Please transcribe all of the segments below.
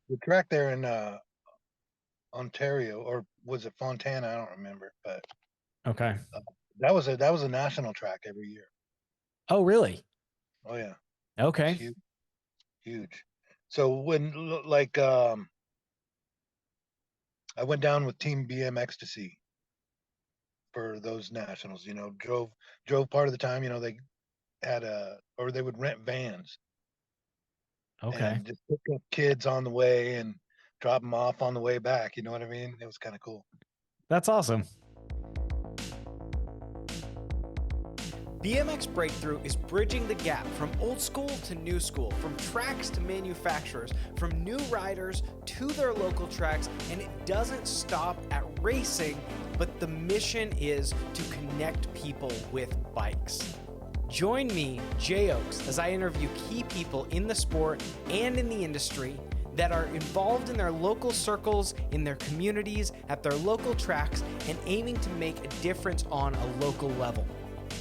the track there in Ontario, or was it Fontana? I don't remember, but Okay. uh, that was a national track every year. Oh, really? Oh yeah, it was Okay. huge, huge. So I went down with Team BM Ecstasy for those nationals. Drove part of the time. They had or they would rent vans Okay. and just pick up kids on the way and drop them off on the way back. You know what I mean? It was kind of cool. That's awesome. BMX Breakthrough is bridging the gap from old school to new school, from tracks to manufacturers, from new riders to their local tracks, and it doesn't stop at racing, but the mission is to connect people with bikes. Join me, Jay Oaks, as I interview key people in the sport and in the industry that are involved in their local circles, in their communities, at their local tracks, and aiming to make a difference on a local level.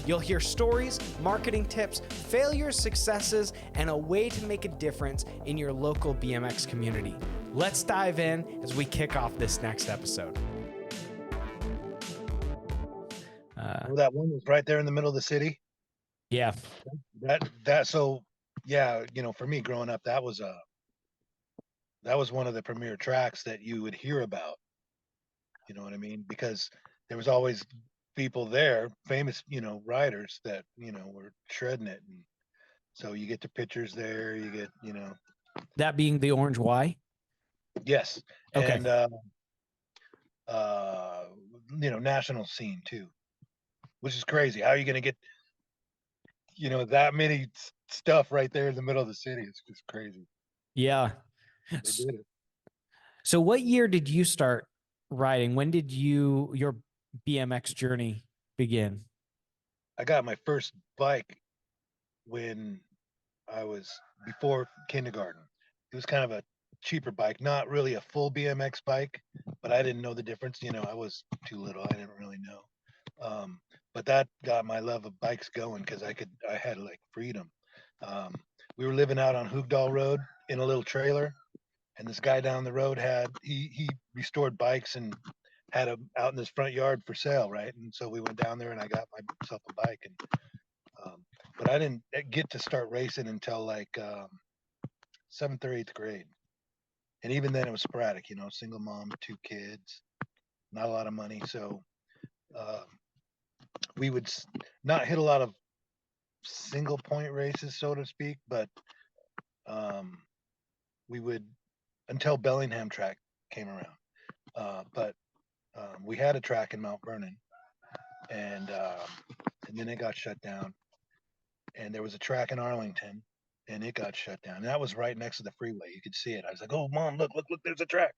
You'll hear stories, marketing tips, failures, successes, and a way to make a difference in your local BMX community. Let's dive in as we kick off this next episode. That one was right there in the middle of the city. Yeah. So yeah, for me growing up, that was one of the premier tracks that you would hear about. You know what I mean? Because there was always people there, famous, riders that, were shredding it. And so you get the pictures there, you get, That being the Orange Y. yes. Okay. And, uh, national scene too, which is crazy. How are you going to get, that many stuff right there in the middle of the city? It's just crazy. Yeah. They did it. So what year did you start riding? When did your BMX journey begin? I got my first bike when I was before kindergarten. It was kind of a cheaper bike, not really a full BMX bike, but I didn't know the difference. I was too little. I didn't really know. Um, but that got my love of bikes going because I had like freedom. Um, we were living out on Hoogdal Road in a little trailer, and this guy down the road he restored bikes and had them out in his front yard for sale, right? And so we went down there and I got myself a bike, and um, but I didn't get to start racing until like seventh or eighth grade, and even then it was sporadic. Single mom, two kids, not a lot of money, so uh, we would not hit a lot of single point races, so to speak, but um, we would until Bellingham track came around. But we had a track in Mount Vernon, and then it got shut down. And there was a track in Arlington, and it got shut down. And that was right next to the freeway. You could see it. I was like, "Oh, mom, look, look, look! There's a track."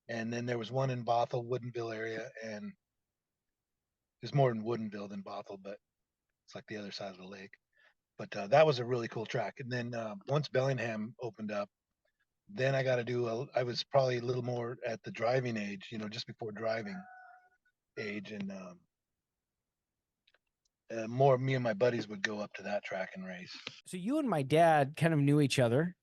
And then there was one in Bothell, Woodinville area, and there's more in Woodinville than Bothell, but it's like the other side of the lake. But that was a really cool track. And then once Bellingham opened up, then I got to I was probably a little more at the driving age, just before driving age, and more me and my buddies would go up to that track and race. So you and my dad kind of knew each other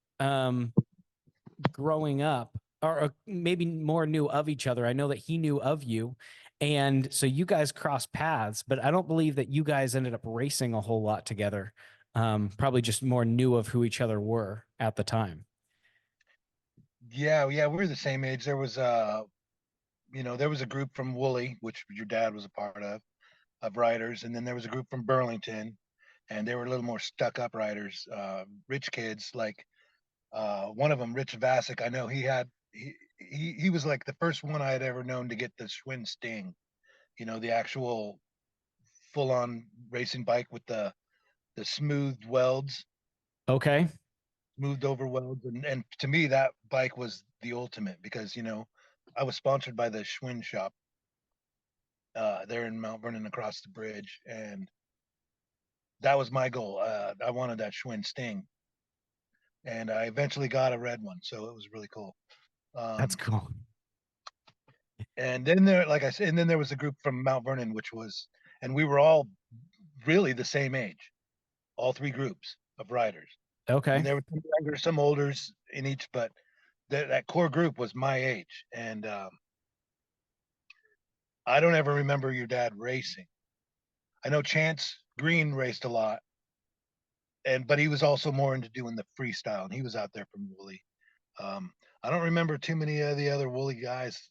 growing up, or maybe more knew of each other. I know that he knew of you. And so you guys crossed paths, but I don't believe that you guys ended up racing a whole lot together. Probably just more knew of who each other were at the time. Yeah, yeah, we were the same age. There was a group from Woolley, which your dad was a part of riders, and then there was a group from Burlington, and they were a little more stuck up riders, rich kids. Like one of them, Rich Vasic. I know he was like the first one I had ever known to get the Schwinn Sting. The actual full on racing bike with the smoothed welds, Okay. smoothed over welds, and to me that bike was the ultimate because I was sponsored by the Schwinn shop there in Mount Vernon across the bridge, and that was my goal. I wanted that Schwinn Sting, and I eventually got a red one, so it was really cool. That's Um, cool. and then like I said, and then there was a group from Mount Vernon, and we were all really the same age, all three groups of riders. I mean, Okay. there were some younger, some olders in each, but that core group was my age, and I don't ever remember your dad racing. I know Chance Green raced a lot, but he was also more into doing the freestyle, and he was out there from Woolley. I don't remember too many of the other Woolley guys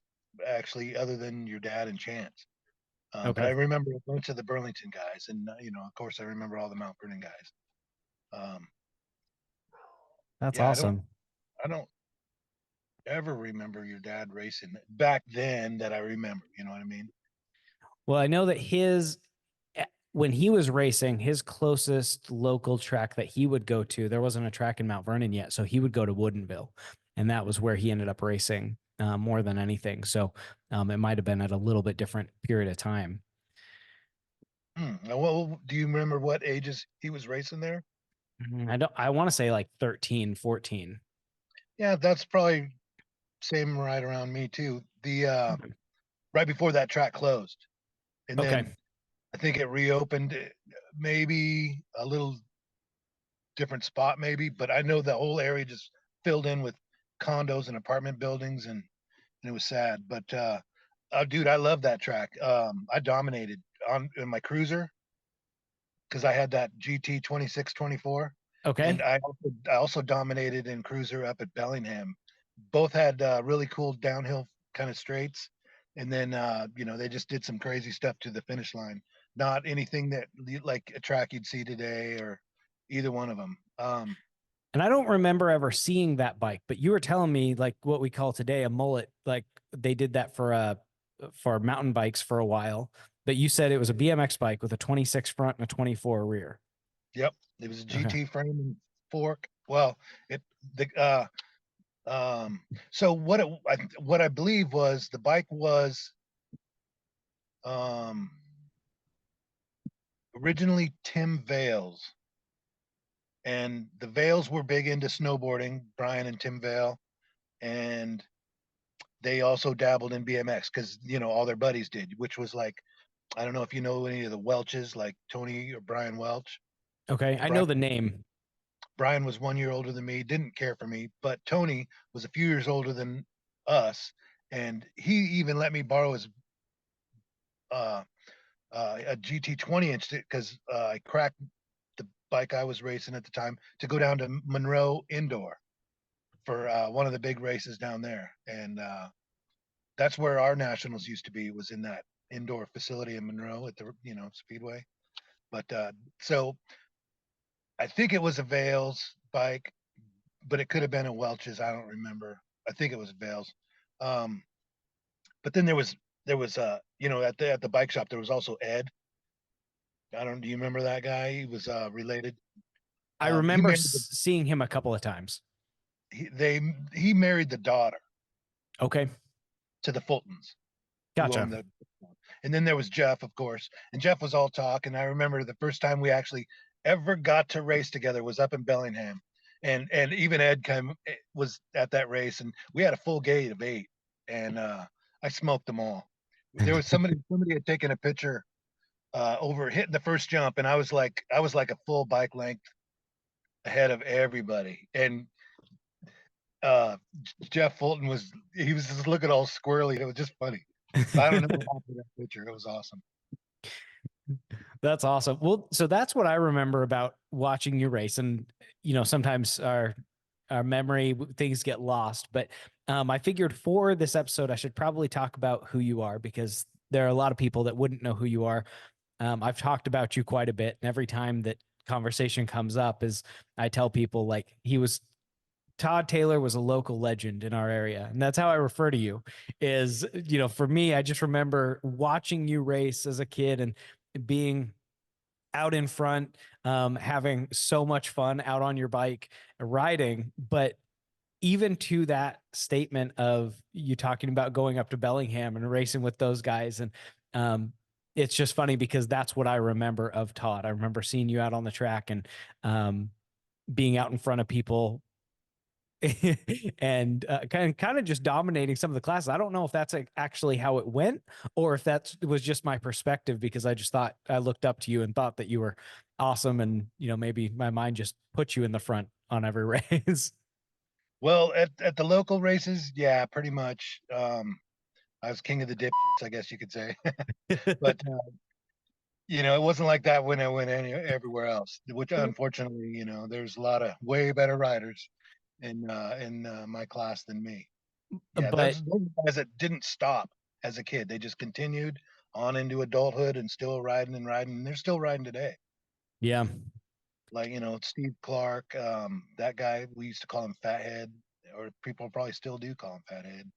actually, other than your dad and Chance. But I Okay. remember a bunch of the Burlington guys, and of course, I remember all the Mount Vernon guys. Um, That's yeah, awesome. I don't ever remember your dad racing back then that I remember. You know what I mean? Well, I know that when he was racing, his closest local track that he would go to, there wasn't a track in Mount Vernon yet. So he would go to Woodinville, and that was where he ended up racing more than anything. So it might have been at a little bit different period of time. Well, do you remember what ages he was racing there? I want to say like 13, 14. Yeah, that's probably same right around me too. The right before that track closed, and Okay. then I think it reopened, maybe a little different spot, maybe, but I know the whole area just filled in with condos and apartment buildings, and it was sad. But dude, I love that track. I dominated on in my cruiser because I had that GT 2624, and Okay. I also dominated in cruiser up at Bellingham. Both had really cool downhill kind of straights, and then they just did some crazy stuff to the finish line. Not anything that like a track you'd see today or either one of them. And I don't remember ever seeing that bike, but you were telling me like what we call today a mullet. Like they did that for mountain bikes for a while. But you said it was a BMX bike with a 26 front and a 24 rear. Yep, it was a Okay. GT frame and fork. Well, it the so what I believe was the bike was um originally Tim Vale's, and the Vales were big into snowboarding, Brian and Tim Vale, and they also dabbled in BMX because all their buddies did, which was like, I don't know if you know any of the Welches, like Tony or Brian Welch. Okay. I Brian, know the name. Brian was 1 year older than me, didn't care for me, but Tony was a few years older than us, and he even let me borrow his uh, a GT 20 inch because I cracked the bike I was racing at the time to go down to Monroe Indoor for one of the big races down there, and that's where our nationals used to be, was in that indoor facility in Monroe at the Speedway. But so I think it was a Vales bike, but it could have been a Welch's. I don't remember. I think it was Vales. Um, but then there was at the bike shop there was also Ed. I don't. Do you remember that guy? He was related. I He remember married seeing him a couple of times. he married the daughter Okay. to the Fultons, who Gotcha. owned the. And then there was Jeff, of course, and Jeff was all talk. And I remember the first time we actually ever got to race together was up in Bellingham, and even Ed was at that race, and we had a full gate of 8, and I smoked them all. There was somebody had taken a picture over hitting the first jump, and I was like a full bike length ahead of everybody, and uh Jeff Fulton he was just looking all squirrely. It was just funny. I don't know what happened to that picture. It was awesome. That's awesome. Well, so that's what I remember about watching you race. And, sometimes our memory, things get lost. But I figured for this episode, I should probably talk about who you are, because there are a lot of people that wouldn't know who you are. I've talked about you quite a bit. And every time that conversation comes up, is I tell people like Todd Taylor was a local legend in our area. And that's how I refer to you. Is, for me, I just remember watching you race as a kid and being out in front, having so much fun out on your bike riding. But even to that statement of you talking about going up to Bellingham and racing with those guys, and it's just funny because that's what I remember of Todd. I remember seeing you out on the track and being out in front of people and kind of just dominating some of the classes. I don't know if that's actually how it went, or if that was just my perspective, because I just thought I looked up to you and thought that you were awesome, and maybe my mind just put you in the front on every race. Well, at the local races, yeah, pretty much. I was king of the dipshits, I guess you could say. But it wasn't like that when I went everywhere else. Which, unfortunately, there's a lot of way better riders in my class than me. Yeah, But those guys that didn't stop as a kid. They just continued on into adulthood and still riding and riding. And they're still riding today. yeah, Like, Steve Clark, that guy, we used to call him Fathead, or people probably still do call him Fathead.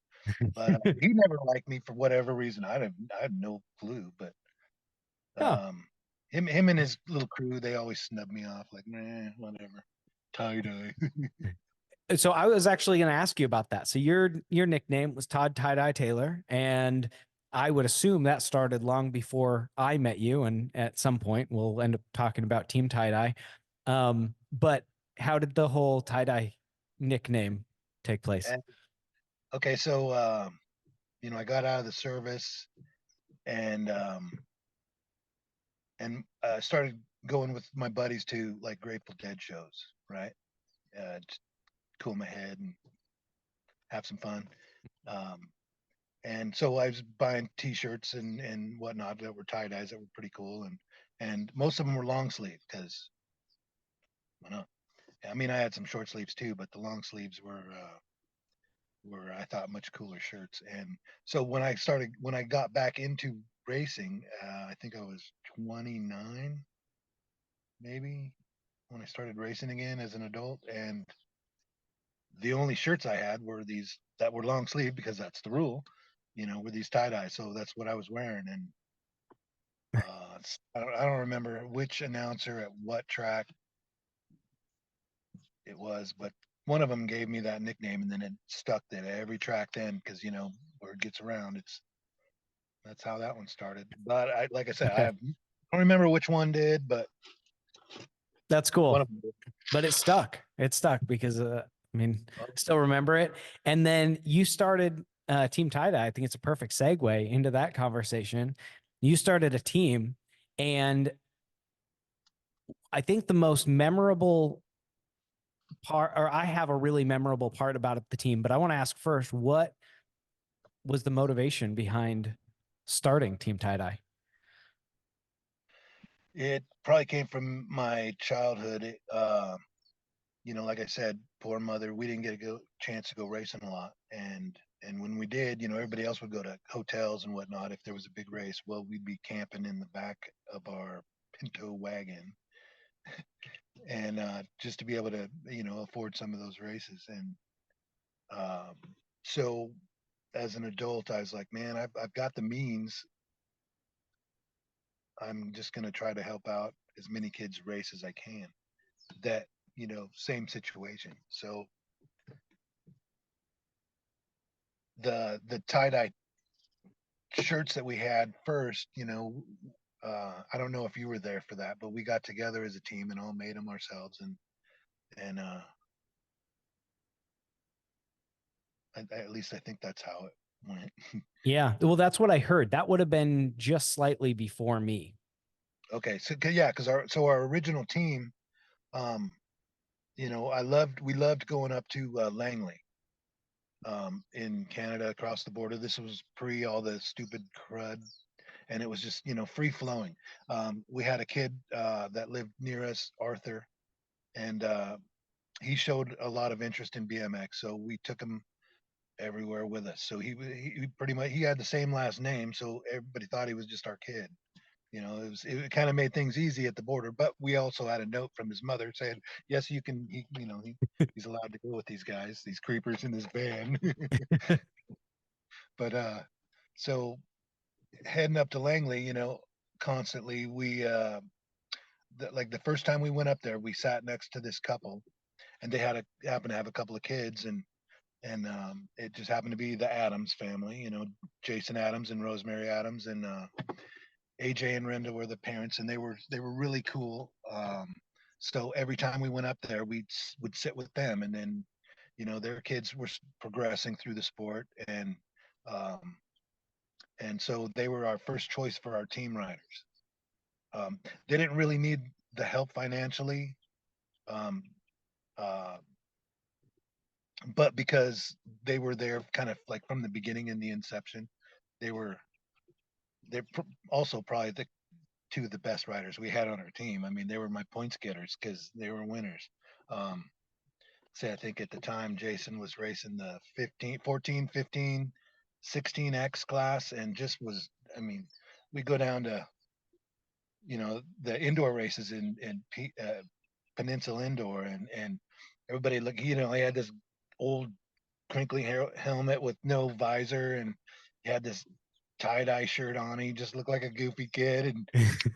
But he never liked me for whatever reason. I had no clue. But huh. him and his little crew, they always snub me off like, nah, whatever. Tie dye. So I was actually going to ask you about that. So your nickname was Todd Tie Taylor, and I would assume that started long before I met you, and at some point we'll end up talking about Team Tie Dye. But how did the whole tie dye nickname take place? And, okay, so I got out of the service and started going with my buddies to like Grateful Dead shows, right? Just cool my head and have some fun. Um, and so I was buying T-shirts and whatnot that were tie dyes that were pretty cool, and most of them were long sleeve because I mean I had some short sleeves too, but the long sleeves were I thought much cooler shirts. And so when I got back into racing, I think I was 29 maybe when I started racing again as an adult, and the only shirts I had were these that were long sleeve because that's the rule, were these tie dye. So that's what I was wearing. And I don't remember which announcer at what track it was, but one of them gave me that nickname, and then it stuck at every track then because word gets around. That's how that one started. But like I said, Okay. I don't remember which one did, but That's cool. one of them did. But it stuck. It stuck because I mean, I still remember it. And then you started Team Tie Dye. I think it's a perfect segue into that conversation. You started a team, and I think the most memorable part, or I have a really memorable part about the team, but I want to ask first, what was the motivation behind starting Team Tie Dye? It probably came from my childhood. Like I said, poor mother, we didn't get a chance to go racing a lot, and when we did, everybody else would go to hotels and whatnot. If there was a big race, well, we'd be camping in the back of our Pinto wagon, and just to be able to afford some of those races. And um, so as an adult, I was like, man, I've got the means. I'm just going to try to help out as many kids race as I can. That same situation. So the tie dye shirts that we had first, I don't know if you were there for that, but we got together as a team and all made them ourselves, and at least I think that's how it went. Yeah. Well, that's what I heard. That would have been just slightly before me. Okay, so yeah, because our original team, um, we loved going up to Langley, in Canada across the border. This was pre all the stupid crud, and it was just free flowing. We had a kid that lived near us, Arthur, and he showed a lot of interest in BMX, so we took him everywhere with us. So he pretty much he had the same last name, so everybody thought he was just our kid. It kind of made things easy at the border, but we also had a note from his mother saying, yes, you can, he's allowed to go with these guys, these creepers in this van. But so heading up to Langley, constantly like the first time we went up there, we sat next to this couple, and they happened to have a couple of kids, and it just happened to be the Adams family, Jason Adams and Rosemary Adams, and AJ and Renda were the parents, and they were really cool. So every time we went up there, we would sit with them, and then their kids were progressing through the sport, um, and so they were our first choice for our team riders. They didn't really need the help financially. Um, uh, but because they were there kind of like from the beginning in the inception, they were they're also probably the two of the best riders we had on our team. I mean, they were my points getters because they were winners. Um, say I think at the time Jason was racing the 15, 14, 15, 16X class and just was, I mean, we go down to, the indoor races in Peninsula Indoor and everybody look, he had this old crinkly helmet with no visor and he had this tie-dye shirt on. He just looked like a goofy kid and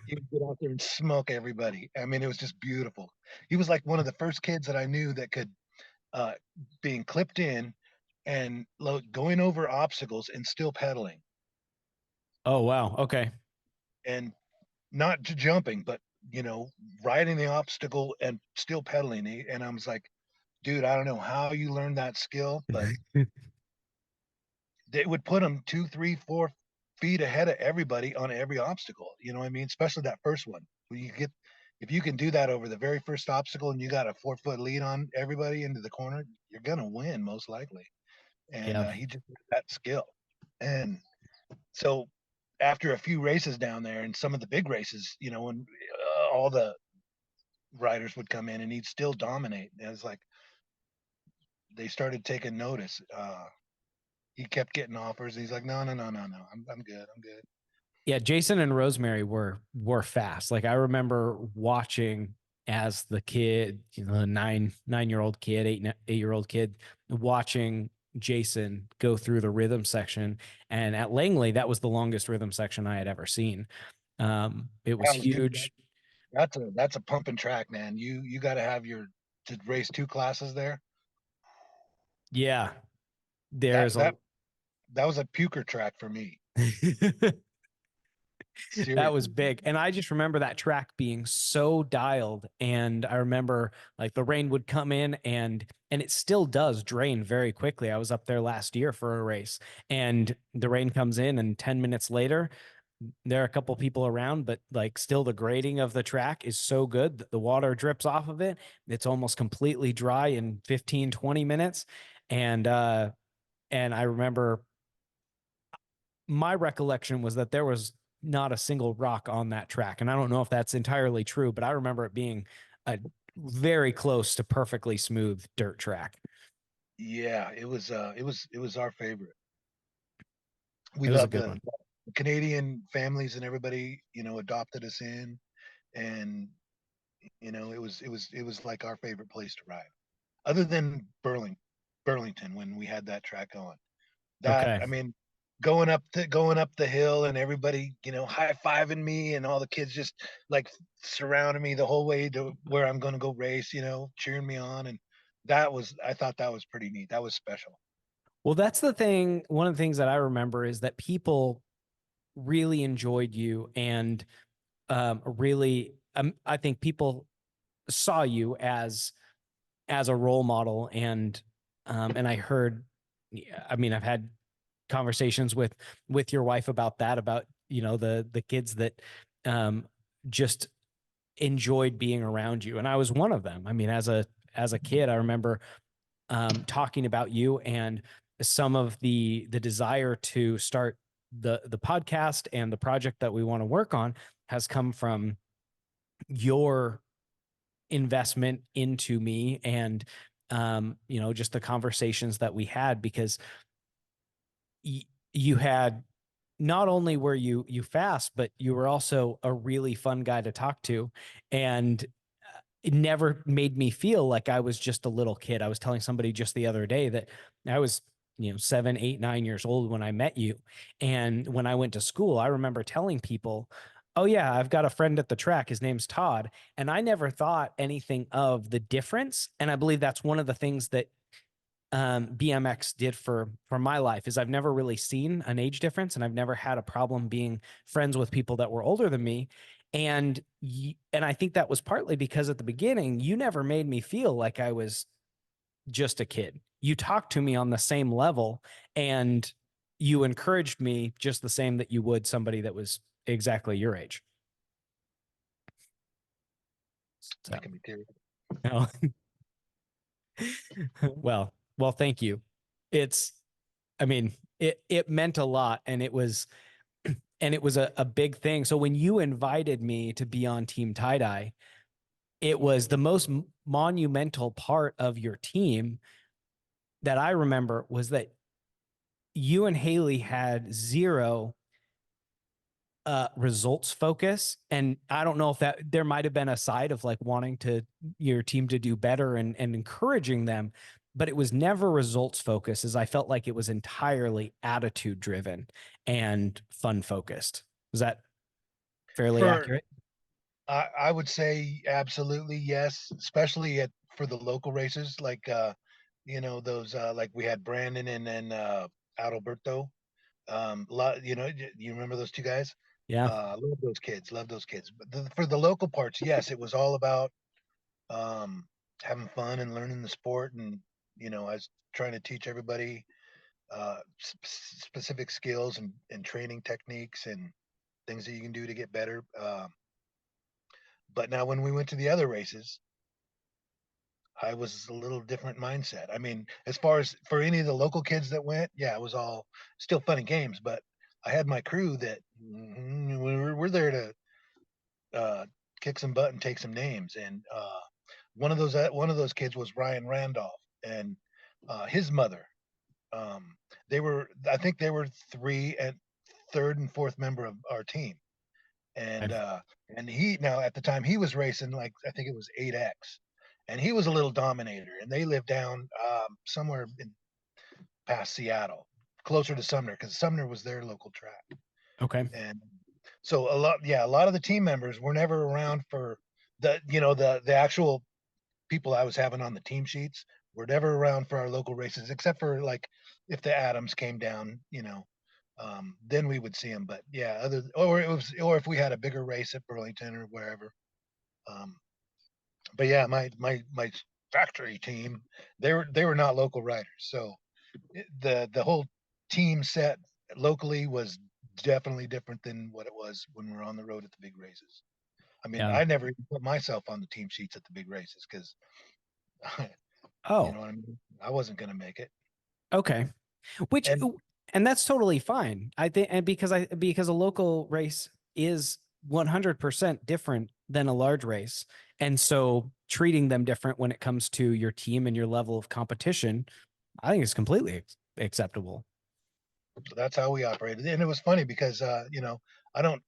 he would get out there and smoke everybody. I mean, it was just beautiful. He was like one of the first kids that I knew that could uh, being clipped in and going over obstacles and still pedaling Oh, wow. Okay. and not jumping, but riding the obstacle and still pedaling. And I was like, dude, I don't know how you learned that skill, but they would put him 2, 3, 4 feet ahead of everybody on every obstacle. You know what I mean? Especially that first one. Where if you can do that over the very first obstacle and you got a 4 foot lead on everybody into the corner, you're gonna win most likely. And Yeah. he just had that skill. And so after a few races down there and some of the big races, when all the riders would come in and he'd still dominate. And it was like they started taking notice. He kept getting offers. He's like, no, no, no, no, no. I'm good. I'm good. Yeah, Jason and Rosemary were fast. Like I remember watching as the kid, the 9-year-old kid, 8-year-old kid, watching Jason go through the rhythm section. And at Langley, that was the longest rhythm section I had ever seen. It was huge. That's a pumping track, man. You got to have to race 2 classes there. Yeah, That there's a that that was a puker track for me. that was Seriously. big. And I just remember that track being so dialed. And I remember like the rain would come in and it still does drain very quickly. I was up there last year for a race and the rain comes in and 10 minutes later, there are a couple people around, but like still the grading of the track is so good that the water drips off of it. It's almost completely dry in 15, 20 minutes. And I remember my recollection was that there was not a single rock on that track. And I don't know if that's entirely true, but I remember it being a very close to perfectly smooth dirt track. Yeah, it was our favorite. We It was a loved good the one. Canadian families and everybody, adopted us in, and it was like our favorite place to ride, other than Burlington when we had that track on. That Okay. I mean, going up the hill and everybody, high fiving me and all the kids just like surrounding me the whole way to where I'm going to go race, cheering me on, and I thought that was pretty neat. That was special. Well, that's the thing. One of the things that I remember is that people really enjoyed you and really, I think people saw you as a role model and I heard, I mean, I've had conversations with your wife about that, about, the kids that um, just enjoyed being around you. And I was one of them. I mean, as a kid, I remember talking about you and some of the desire to start the podcast and the project that we want to work on has come from your investment into me and just the conversations that we had because you had not only were you fast, but you were also a really fun guy to talk to. And it never made me feel like I was just a little kid. I was telling somebody just the other day that I was, 7, 8, 9 years old when I met you. And when I went to school, I remember telling people, oh yeah, I've got a friend at the track. His name's Todd. And I never thought anything of the difference. And I believe that's one of the things that BMX did for my life is I've never really seen an age difference and I've never had a problem being friends with people that were older than me. And I think that was partly because at the beginning, you never made me feel like I was just a kid. You talked to me on the same level and you encouraged me just the same that you would somebody that was exactly your age. So, Making me teary. you know, well, Well, thank you. It's, I mean, it meant a lot, and it was a big thing. So when you invited me to be on Team Tie Dye, it was the most monumental part of your team that I remember was that you and Haley had zero results focus. And I don't know if that there might have been a side of like wanting to your team to do better and encouraging them, but it was never results focused, as I felt like it was entirely attitude driven and fun focused. Is that fairly For accurate? I would say absolutely yes, especially for the local races like those like we had Brandon and then Adalberto. You remember those two guys? Yeah. Love those kids, love those kids. But for the local parts, yes, it was all about um, having fun and learning the sport, and I was trying to teach everybody specific skills and training techniques and things that you can do to get better. But now when we went to the other races, I was a little different mindset. I mean, as far as for any of the local kids that went, yeah, it was all still fun and games, but I had my crew that we're there to uh, kick some butt and take some names. And one of those kids was Ryan Randolph and his mother. I think they were third and fourth member of our team. And Okay. and he now at the time he was racing like I think it was 8X, and he was a little dominator. And they lived down somewhere in past Seattle, closer to Sumner, because Sumner was their local track. Okay. And so a lot of the team members were never around for the actual people I was having on the team sheets were never around for our local races, except for like if the Adams came down, then we would see them. But yeah, or if we had a bigger race at Burlington or wherever. Um, but yeah, my factory team, they were not local riders, so the whole team set locally was definitely different than what it was when we're on the road at the big races. I mean, Yeah. I never even put myself on the team sheets at the big races because you Oh, know what I mean. I wasn't going to make it, okay. Which, and and that's totally fine. I think, and because a local race is 100% different than a large race. And so treating them different when it comes to your team and your level of competition, I think is completely acceptable. so that's how we operated. And it was funny because I don't.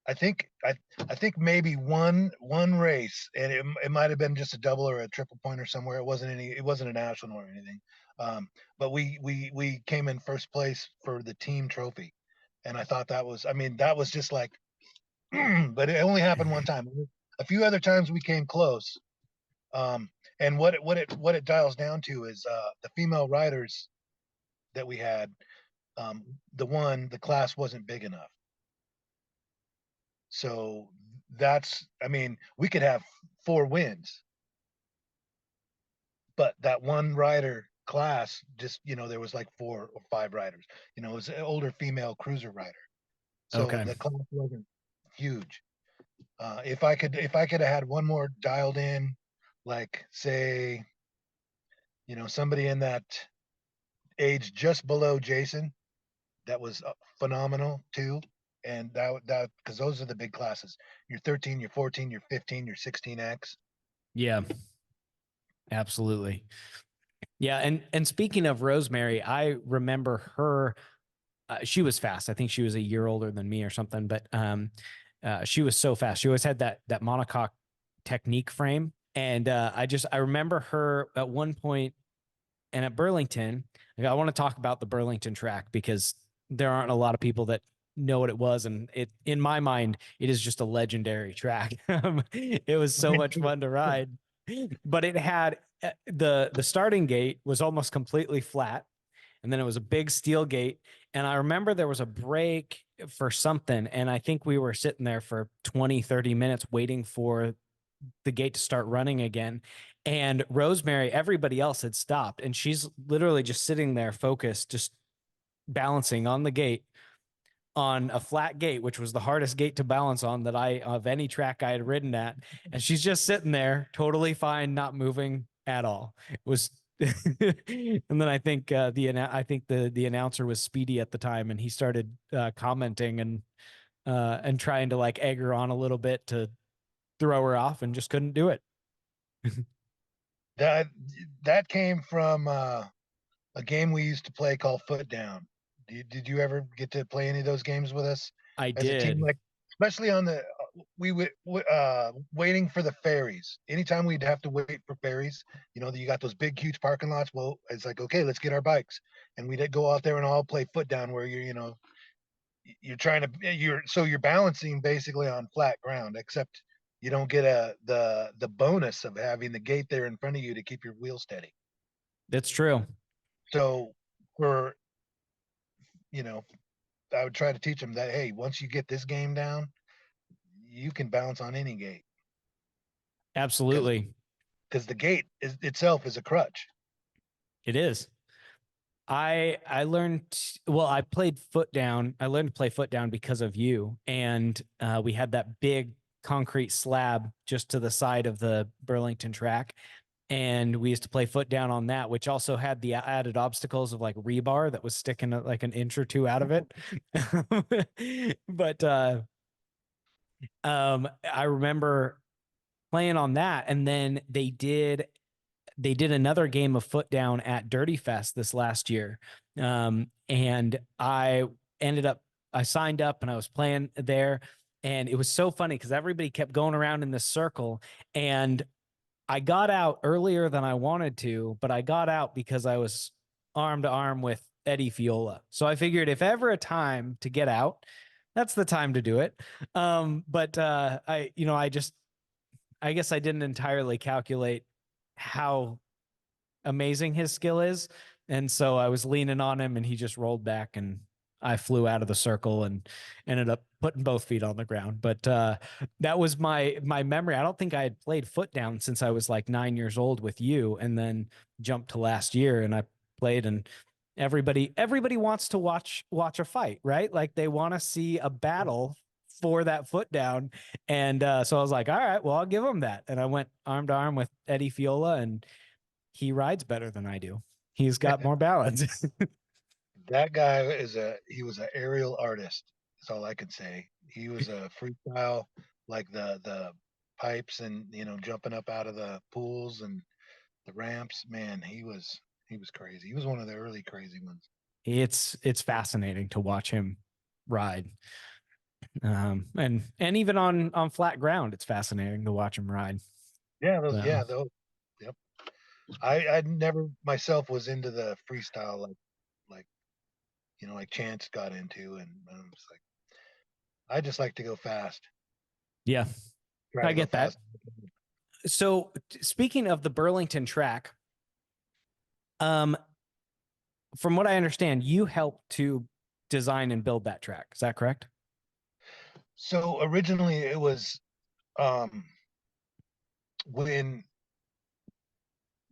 I think maybe one race, and it might have been just a double or a triple pointer somewhere. It wasn't a national or anything. But we came in first place for the team trophy, and I thought that was just like, but it only happened one time. A few other times we came close. Um, and what it dials down to is the female riders that we had. The class wasn't big enough. So I mean, we could have 4 wins, but that one rider class, just, there was like 4 or 5 riders. It was an older female cruiser rider. So Okay. the class wasn't huge. If I could have had one more dialed in, like say, somebody in that age just below Jason, that was phenomenal too. And that because those are the big classes. You're 13, you're 14, you're 15, you're 16X. Yeah, absolutely. Yeah. And speaking of Rosemary, I remember her, she was fast. I think she was a year older than me or something, but she was so fast. She always had that monocoque technique frame. And I remember her at one point and at Burlington. I want to talk about the Burlington track because there aren't a lot of people that know what it was. And in my mind, it is just a legendary track. It was so much fun to ride, but it had the starting gate was almost completely flat. And then it was a big steel gate. And I remember there was a break for something. And I think we were sitting there for 20, 30 minutes waiting for the gate to start running again. And Rosemary, everybody else had stopped. And she's literally just sitting there focused, just balancing on the gate on a flat gate, which was the hardest gate to balance on of any track I had ridden at. And she's just sitting there totally fine, not moving, at all. It was, and then I think the announcer was Speedy at the time, and he started commenting and trying to like egg her on a little bit to throw her off, and just couldn't do it. That that came from a game we used to play called Foot Down. Did you ever get to play any of those games with us I as a team? did. Like, especially on the we would waiting for the ferries. Anytime we'd have to wait for ferries, you got those big huge parking lots. Well, it's like, okay, let's get our bikes, and we'd go out there and all play Foot Down, where you're trying to you're balancing basically on flat ground, except you don't get the bonus of having the gate there in front of you to keep your wheel steady. That's true. So for I would try to teach them that, hey, once you get this game down, you can bounce on any gate, Absolutely. because the gate itself is a crutch. It is. I learned, well, I played Foot Down. I learned to play Foot Down because of you. And we had that big concrete slab just to the side of the Burlington track. And we used to play Foot Down on that, which also had the added obstacles of like rebar that was sticking like an inch or two out of it. But I remember playing on that, and then they did another game of Foot Down at Dirty Fest this last year. And I signed up and I was playing there, and it was so funny because everybody kept going around in this circle, and I got out earlier than I wanted to, but I got out because I was arm to arm with Eddie Fiola. So I figured if ever a time to get out, that's the time to do it. But I guess I didn't entirely calculate how amazing his skill is. And so I was leaning on him, and he just rolled back, and I flew out of the circle and ended up putting both feet on the ground. But that was my memory. I don't think I had played Foot Down since I was like 9 years old with you, and then jumped to last year and I played. And everybody wants to watch a fight, right? Like they want to see a battle for that Foot Down. And so I was like, all right, well, I'll give him that. And I went arm to arm with Eddie Fiola, and he rides better than I do. He's got more balance. That guy he was an aerial artist. That's all I could say. He was a freestyle, like the pipes and jumping up out of the pools and the ramps. Man, he was crazy. He was one of the early crazy ones. It's fascinating to watch him ride. And even on flat ground, it's fascinating to watch him ride. Yeah, those. Yep. I never myself was into the freestyle like like Chance got into, and I'm just like, I just like to go fast. Yeah, Try I to go get that. fast. So speaking of the Burlington track, from what I understand, you helped to design and build that track. Is that correct? So originally it was when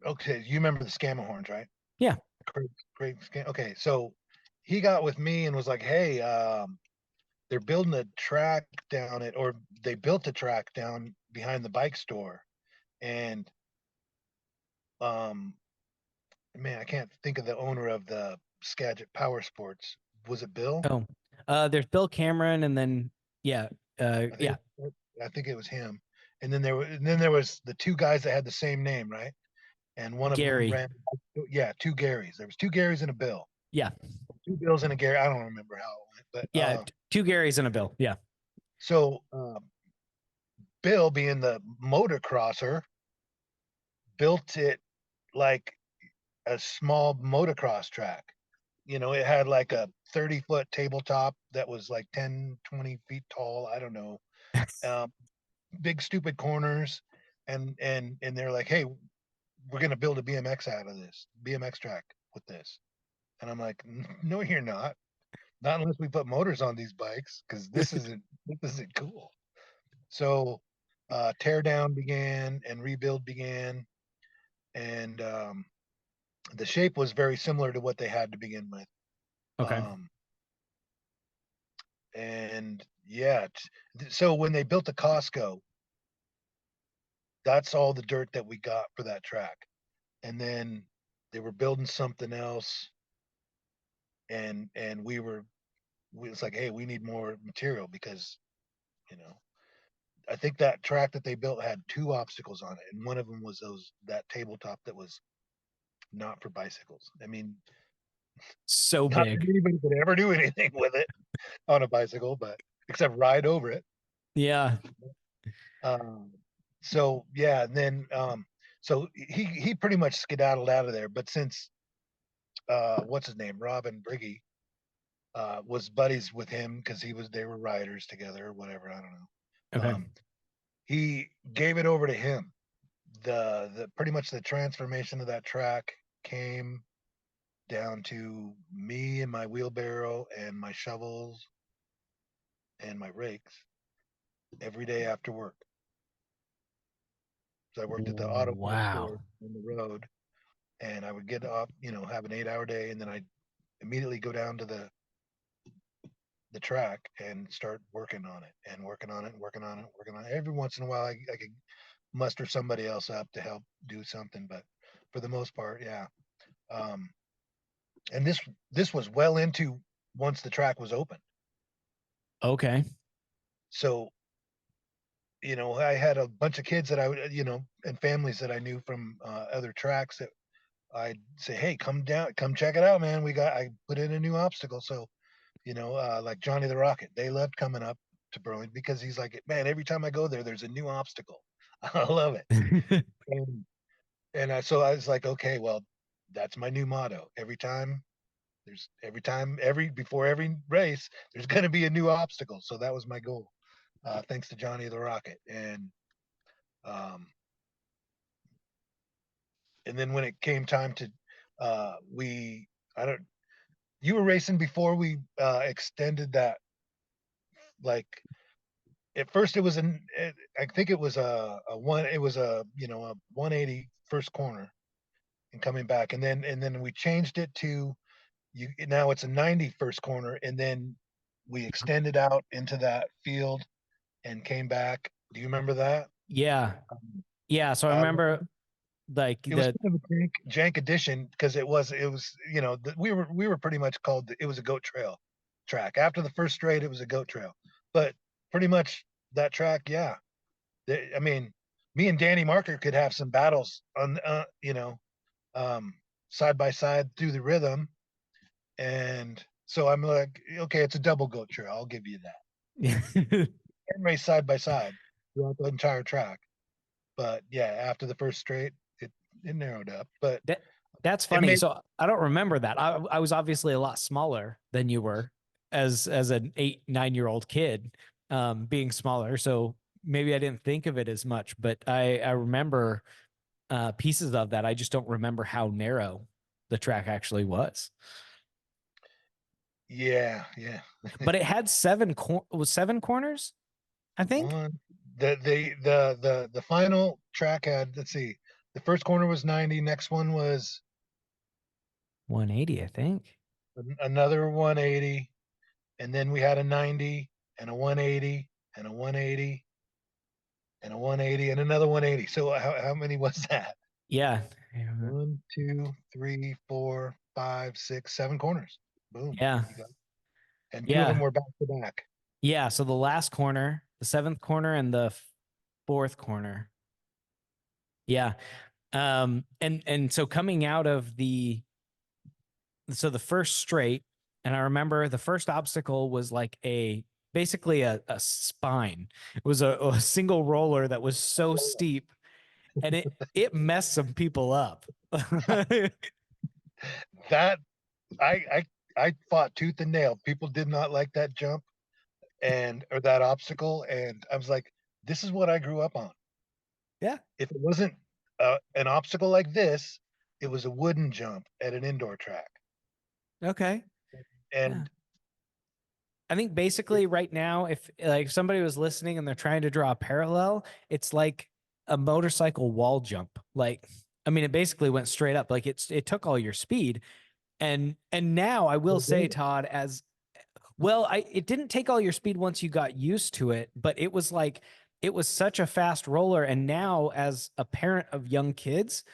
okay, you remember the Scamahorns, right? Yeah. Great scam. Okay, so he got with me and was like, hey, they're building a track down it, or they built a track down behind the bike store, and man, I can't think of the owner of the Skagit Power Sports. Was it Bill? Oh, there's Bill Cameron, and then yeah, yeah, I think it was him. And then there was the two guys that had the same name, right? And one of Gary. them ran. Two Garys. There was two Garys and a Bill. Yeah, two Bills and a Gary. I don't remember how it went, but yeah, two Garys and a Bill. Yeah. So Bill, being the motocrosser, built it like a small motocross track. It had like a 30-foot tabletop that was like 10, 20 feet tall. I don't know. Big stupid corners, and they're like, hey, we're gonna build a BMX out of this BMX track with this. And I'm like, no, you're not unless we put motors on these bikes, because this isn't cool. So tear down began and rebuild began, and the shape was very similar to what they had to begin with. Okay. And yeah, so when they built the Costco, that's all the dirt that we got for that track. and then they were building something else, and we was like, hey, we need more material because, you know, I think that track that they built had 2 obstacles on it, and one of them was that tabletop that was not for bicycles. I mean, So not that big. anybody could ever do anything with it on a bicycle, but except ride over it. Yeah. Um, so yeah, and then so he pretty much skedaddled out of there. But since what's his name, Robin Briggy, was buddies with him because they were riders together or whatever. I don't know. Okay. He gave it over to him. The pretty much the transformation of that track came down to me and my wheelbarrow and my shovels and my rakes every day after work. So I worked at the auto parts store Wow. on the road, and I would get up, have an 8-hour day, and then I'd immediately go down to the track and start working on it and working on it and working on it, working on it. Every once in a while, I could muster somebody else up to help do something, but for the most part, yeah. And this was well into once the track was open. Okay. So, I had a bunch of kids that I would, and families that I knew from other tracks that I'd say, hey, come down, come check it out, man. I put in a new obstacle. So, like Johnny the Rocket, they loved coming up to Burlington because he's like, man, every time I go there, there's a new obstacle. I love it. So I was like, okay, well, that's my new motto. Before every race, there's going to be a new obstacle. So that was my goal. Thanks to Johnny the Rocket. Um, and then when it came time to, you were racing before we extended that. Like at first it was I think it was a 180 first corner and coming back. And then we changed it to now it's a 90 first corner. And then we extended out into that field and came back. Do you remember that? Yeah. Yeah. So I remember like it was kind of a jank edition because it was we were pretty much called it was a goat trail track. After the first straight, it was a goat trail, but pretty much that track, yeah. I mean, me and Danny Marker could have some battles on side by side through the rhythm, and so I'm like, okay, it's a double goat trail, I'll give you that. And race side by side throughout the entire track. But yeah, after the first straight, it narrowed up. But that's funny. So I don't remember that. I was obviously a lot smaller than you were as an 8-9-year-old kid, being smaller. So maybe I didn't think of it as much, but I remember pieces of that. I just don't remember how narrow the track actually was. Yeah. But it had 7 corners, I think. The final track had, let's see, the first corner was 90, next one was 180, I think. Another 180, and then we had a 90 and a 180 and a 180 and a 180 and another 180. So how many was that? Yeah. 1, 2, 3, 4, 5, 6, 7 corners. Boom. Yeah. And 2 of them were back to back. Yeah. So the last corner, the 7th corner, and the 4th corner. Yeah. And so coming out of the first straight, and I remember the first obstacle was like basically a spine. It was a single roller that was so steep, and it messed some people up. That I fought tooth and nail. People did not like that jump or that obstacle, and I was like, this is what I grew up on. Yeah. If it wasn't an obstacle like this, it was a wooden jump at an indoor track. Okay. And yeah. I think basically right now, if like somebody was listening and they're trying to draw a parallel, it's like a motorcycle wall jump. Like, I mean, it basically went straight up. Like it took all your speed. And now I will say, Todd, as well, it didn't take all your speed once you got used to it, but it was such a fast roller. And now as a parent of young kids,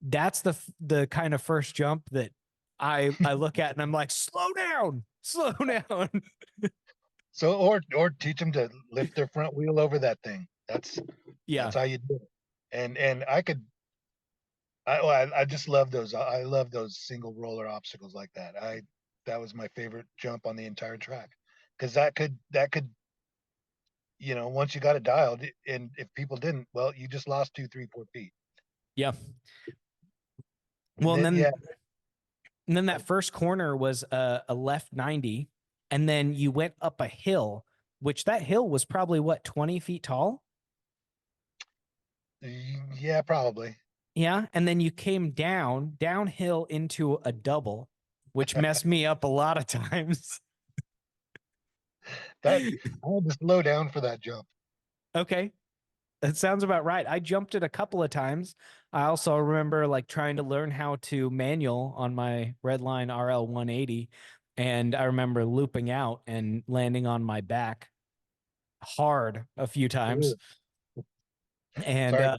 that's the kind of first jump that I look at and I'm like, slow down, slow down. So, or teach them to lift their front wheel over that thing. That's Yeah. how you do it. And I just love those. I love those single roller obstacles like that. That was my favorite jump on the entire track, because that could once you got it dialed, and if people didn't, well, you just lost 2, 3, 4 feet. Yeah. And Well, then, yeah, and then that first corner was a left 90, and then you went up a hill, which that hill was probably what, 20 feet tall? yeah, probably. Yeah. And then you came downhill into a double, which messed me up a lot of times. That I had to slow down for that jump. Okay. That sounds about right. I jumped it a couple of times. I also remember like trying to learn how to manual on my Redline RL 180. And I remember looping out and landing on my back hard a few times. Ooh, And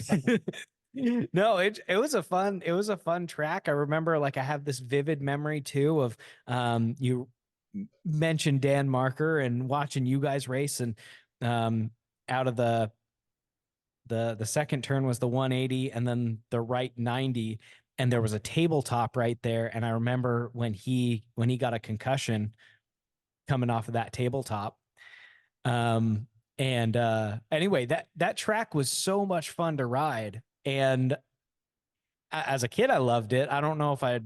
sorry. no, it was a fun track. I remember like I have this vivid memory too of you mentioned Dan Marker and watching you guys race, and out of the second turn was the 180 and then the right 90, and there was a tabletop right there, and I remember when he got a concussion coming off of that tabletop. And anyway, that track was so much fun to ride, and as a kid I loved it. I don't know if I'd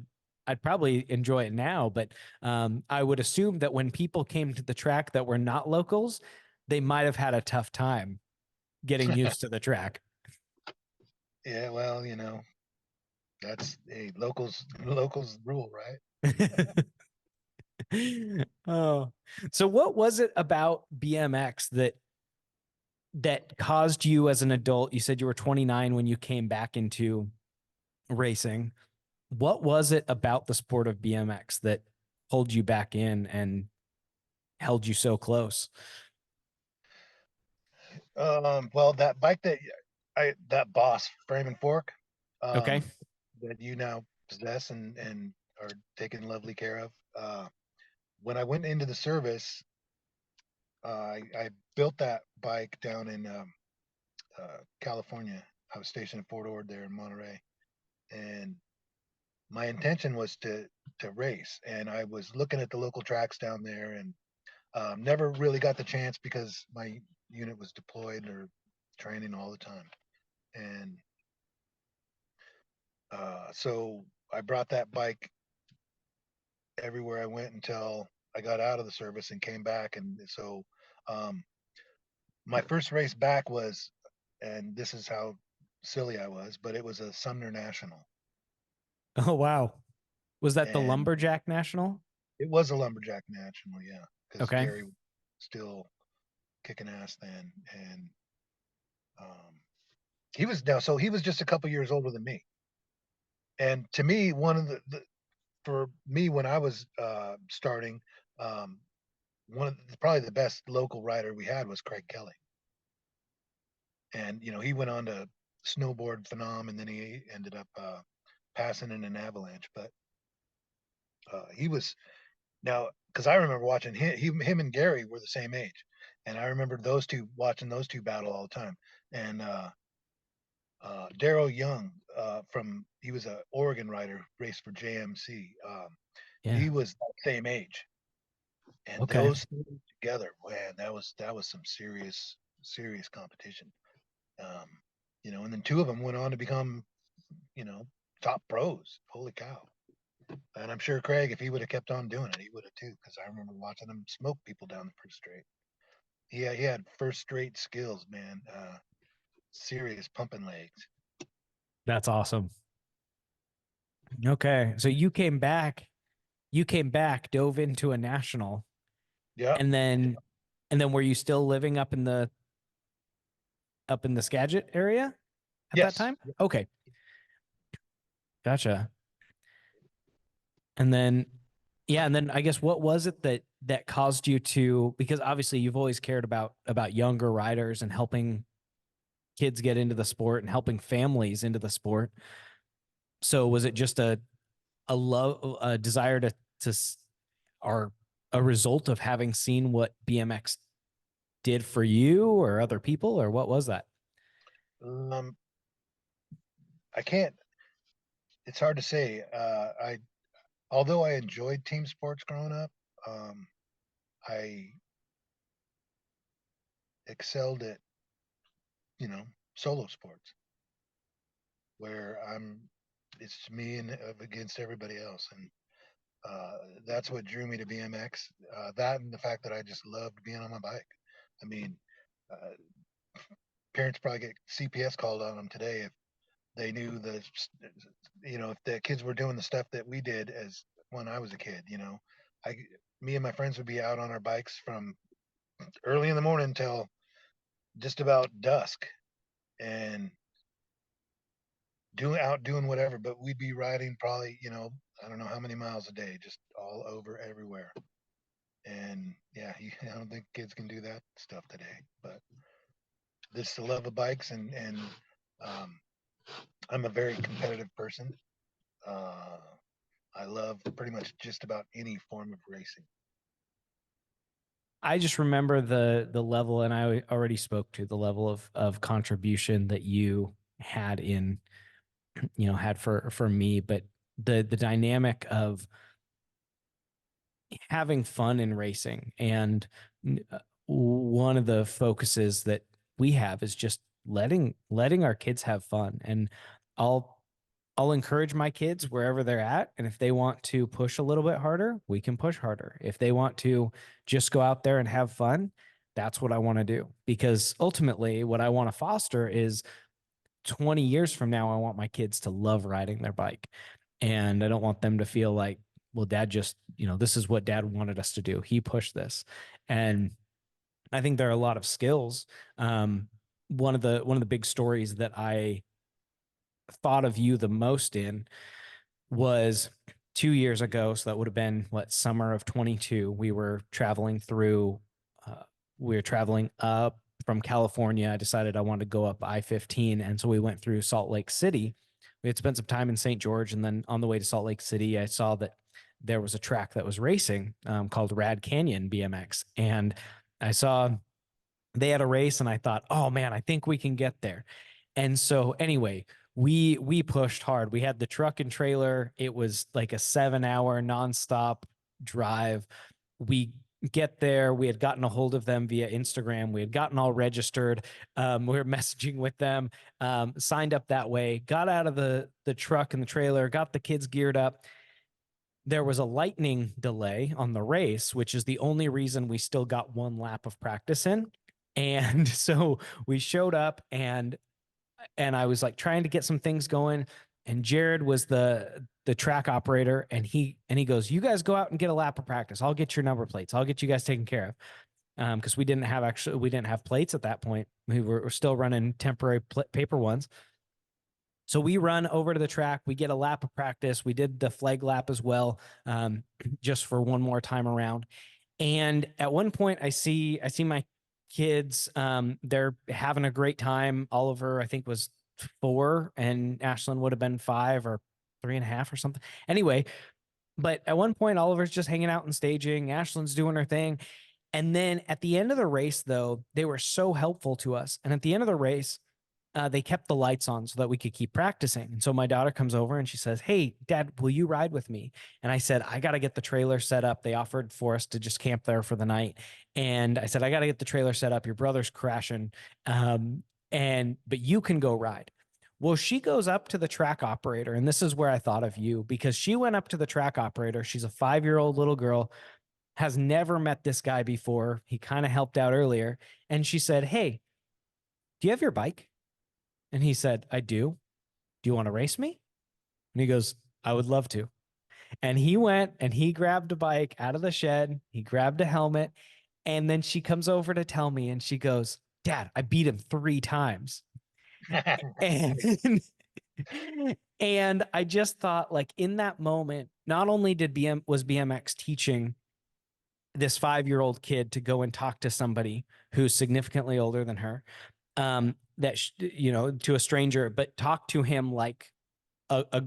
probably enjoy it now, but I would assume that when people came to the track that were not locals, they might have had a tough time getting used to the track. Yeah, well, that's a locals rule, right? Oh, so what was it about BMX that caused you as an adult? You said you were 29 when you came back into racing. What was it about the sport of BMX that pulled you back in and held you so close? Well, that bike that Boss frame and fork, Okay. that you now possess and are taken lovely care of. When I went into the service, I built that bike down in California. I was stationed in Fort Ord there in Monterey, and my intention was to race. And I was looking at the local tracks down there, and never really got the chance because my unit was deployed or training all the time. And so I brought that bike everywhere I went until I got out of the service and came back. And so um, my first race back was, and this is how silly I was, but it was a Sumner National. Oh, wow. Was that the And Lumberjack National? it was a Lumberjack National, yeah, because Okay. Gary was still kicking ass then. And he was just a couple years older than me. And to me, one of for me when I was starting, one of probably the best local rider we had was Craig Kelly. And he went on to snowboard phenom, and then he ended up passing in an avalanche. But he was now, because I remember watching him and Gary were the same age, and I remember watching those two battle all the time. And Daryl Young, he was a Oregon rider, raced for JMC. Yeah. He was the same age, and Okay. those two together, man, that was some serious competition. And then two of them went on to become, top pros. Holy cow! And I'm sure Craig, if he would have kept on doing it, he would have too, because I remember watching him smoke people down the first straight. He had first straight skills, man. Serious pumping legs. That's awesome. Okay. So you came back, dove into a national, Yeah. and then were you still living up in the Skagit area at that Yes. time? Okay. Gotcha. And then, yeah, and then I guess what was it that caused you to, because obviously you've always cared about younger riders and helping kids get into the sport and helping families into the sport. So was it just a love, a desire or a result of having seen what BMX did for you or other people, or what was that? Um, I can't. It's hard to say. Although I enjoyed team sports growing up, I excelled at, solo sports where it's me and against everybody else, and that's what drew me to BMX. That and the fact that I just loved being on my bike. I mean, uh, parents probably get CPS called on them today if they knew if the kids were doing the stuff that we did as when I was a kid. I, me and my friends would be out on our bikes from early in the morning till just about dusk, and doing whatever. But we'd be riding probably, I don't know how many miles a day, just all over everywhere. And yeah, I don't think kids can do that stuff today. But this the love of bikes, and um, I'm a very competitive person. Uh, I love pretty much just about any form of racing. I just remember the level, and I already spoke to the level of contribution that you had in, had for me, but the dynamic of having fun in racing. And one of the focuses that we have is just letting our kids have fun. And I'll I'll encourage my kids wherever they're at. And if they want to push a little bit harder, we can push harder. If they want to just go out there and have fun, that's what I want to do. Because ultimately, what I want to foster is 20 years from now, I want my kids to love riding their bike. And I don't want them to feel like, well, dad just, this is what dad wanted us to do. He pushed this. And I think there are a lot of skills. One of the big stories that I thought of you the most in was 2 years ago. So that would have been summer of 22. We were traveling up from California. I decided I wanted to go up I-15. And so we went through Salt Lake City. We had spent some time in St. George. And then on the way to Salt Lake City, I saw that there was a track that was racing called Rad Canyon BMX. And I saw they had a race, and I thought, oh man, I think we can get there. And so anyway, we pushed hard. We had the truck and trailer. It was like a 7-hour nonstop drive. We get there. We had gotten a hold of them via Instagram. We had gotten all registered. We were messaging with them, signed up that way, got out of the truck and the trailer, got the kids geared up. There was a lightning delay on the race, which is the only reason we still got one lap of practice in. And so we showed up, and I was like trying to get some things going. And Jared was the track operator, and he goes, "You guys go out and get a lap of practice. I'll get your number plates. I'll get you guys taken care of." Because we didn't have plates at that point. We were still running temporary paper ones. So we run over to the track. We get a lap of practice. We did the flag lap as well, just for one more time around. And at one point, I see my kids. They're having a great time. Oliver, I think, was 4, and Ashlyn would have been 5 or 3.5 or something. Anyway, but at one point, Oliver's just hanging out and staging. Ashlyn's doing her thing. And then at the end of the race, though, they were so helpful to us. And at the end of the race, they kept the lights on so that we could keep practicing. And so my daughter comes over and she says, "Hey, Dad, will you ride with me?" And I said, "I got to get the trailer set up." They offered for us to just camp there for the night. And I said, "I got to get the trailer set up. Your brother's crashing. But you can go ride." Well, she goes up to the track operator. And this is where I thought of you, because she went up to the track operator. She's a 5-year-old little girl, has never met this guy before. He kind of helped out earlier. And she said, "Hey, do you have your bike?" And he said, "I do. Do you want to race me?" And he goes, "I would love to." And he went and he grabbed a bike out of the shed. He grabbed a helmet. And then she comes over to tell me, and she goes, "Dad, I beat him 3 times." And, and I just thought, like, in that moment, not only was BMX teaching this 5-year-old kid to go and talk to somebody who's significantly older than her, to a stranger, but talk to him like a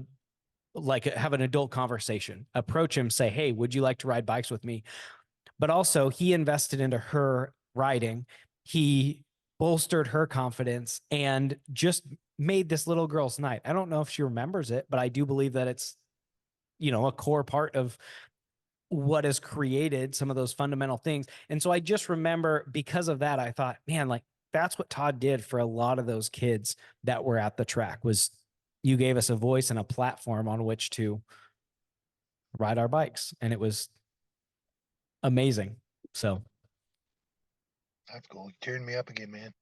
like have an adult conversation, approach him, say, hey, would you like to ride bikes with me? But also he invested into her riding. He bolstered her confidence and just made this little girl's night. I don't know if she remembers it, but I do believe that it's, you know, a core part of what has created some of those fundamental things. And so I just remember, because of that, I thought, man, like that's what Todd did for a lot of those kids that were at the track. Was you gave us a voice and a platform on which to ride our bikes. And it was amazing. So That's cool. You're tearing me up again, man.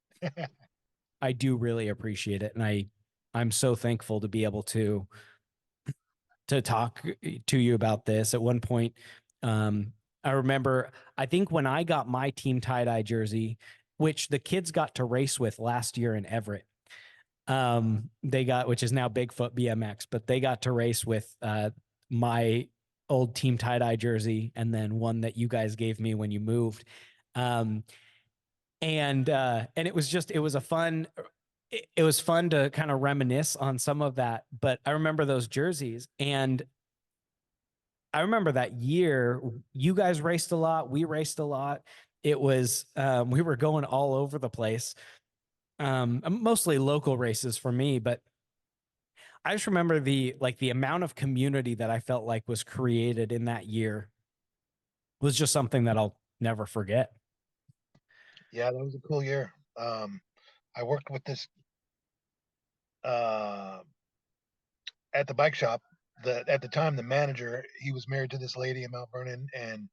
I do really appreciate it. And I'm so thankful to be able to talk to you about this. At one point, I remember, I think when I got my team tie-dye jersey, which the kids got to race with last year in Everett, they got, which is now Bigfoot BMX, but they got to race with my old team tie-dye jersey, and then one that you guys gave me when you moved. And it was just, it was fun to kind of reminisce on some of that. But I remember those jerseys, and I remember that year you guys raced a lot. We raced a lot. It was, we were going all over the place. Mostly local races for me, but I just remember the amount of community that I felt like was created in that year was just something that I'll never forget. Yeah, that was a cool year. I worked with this at the bike shop. At the time, the manager, he was married to this lady in Mount Vernon, and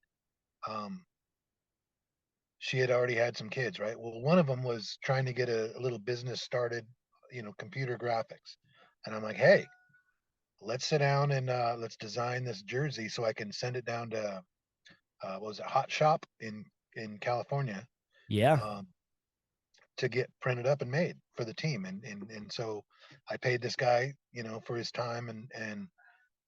she had already had some kids, right? Well, one of them was trying to get a little business started, computer graphics. And I'm like, hey, let's sit down and let's design this jersey so I can send it down to what was it, Hot Shop in California, Yeah. to get printed up and made for the team. And so I paid this guy, for his time,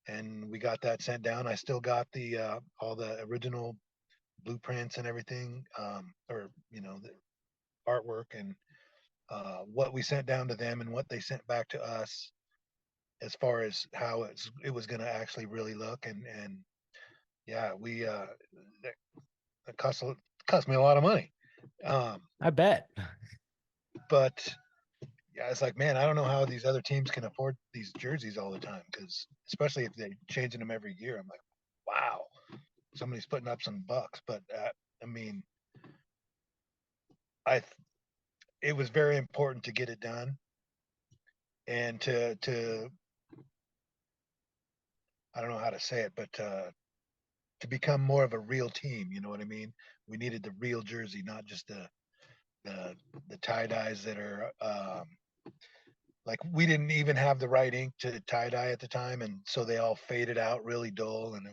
and we got that sent down. I still got the all the original blueprints and everything, or the artwork, and what we sent down to them and what they sent back to us as far as how it was going to actually really look. And yeah, we it cost me a lot of money, I bet. but yeah, it's like, man, I don't know how these other teams can afford these jerseys all the time, because especially if they're changing them every year. I'm like, wow, somebody's putting up some bucks. But I mean, it was very important to get it done, and to I don't know how to say it, but to become more of a real team. You know what I mean? We needed the real jersey, not just the tie dyes that are like, we didn't even have the right ink to tie dye at the time, and so they all faded out really dull, and it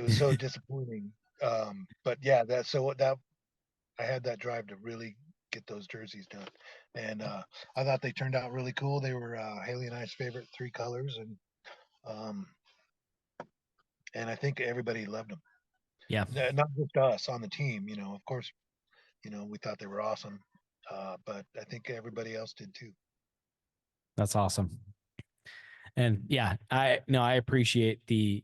was so disappointing. But yeah, that I had that drive to really get those jerseys done, and I thought they turned out really cool. They were Haley and I's favorite three colors, um, and I think everybody loved them. Yeah. Not just us on the team, of course, we thought they were awesome, but I think everybody else did too. That's awesome. And yeah, I appreciate the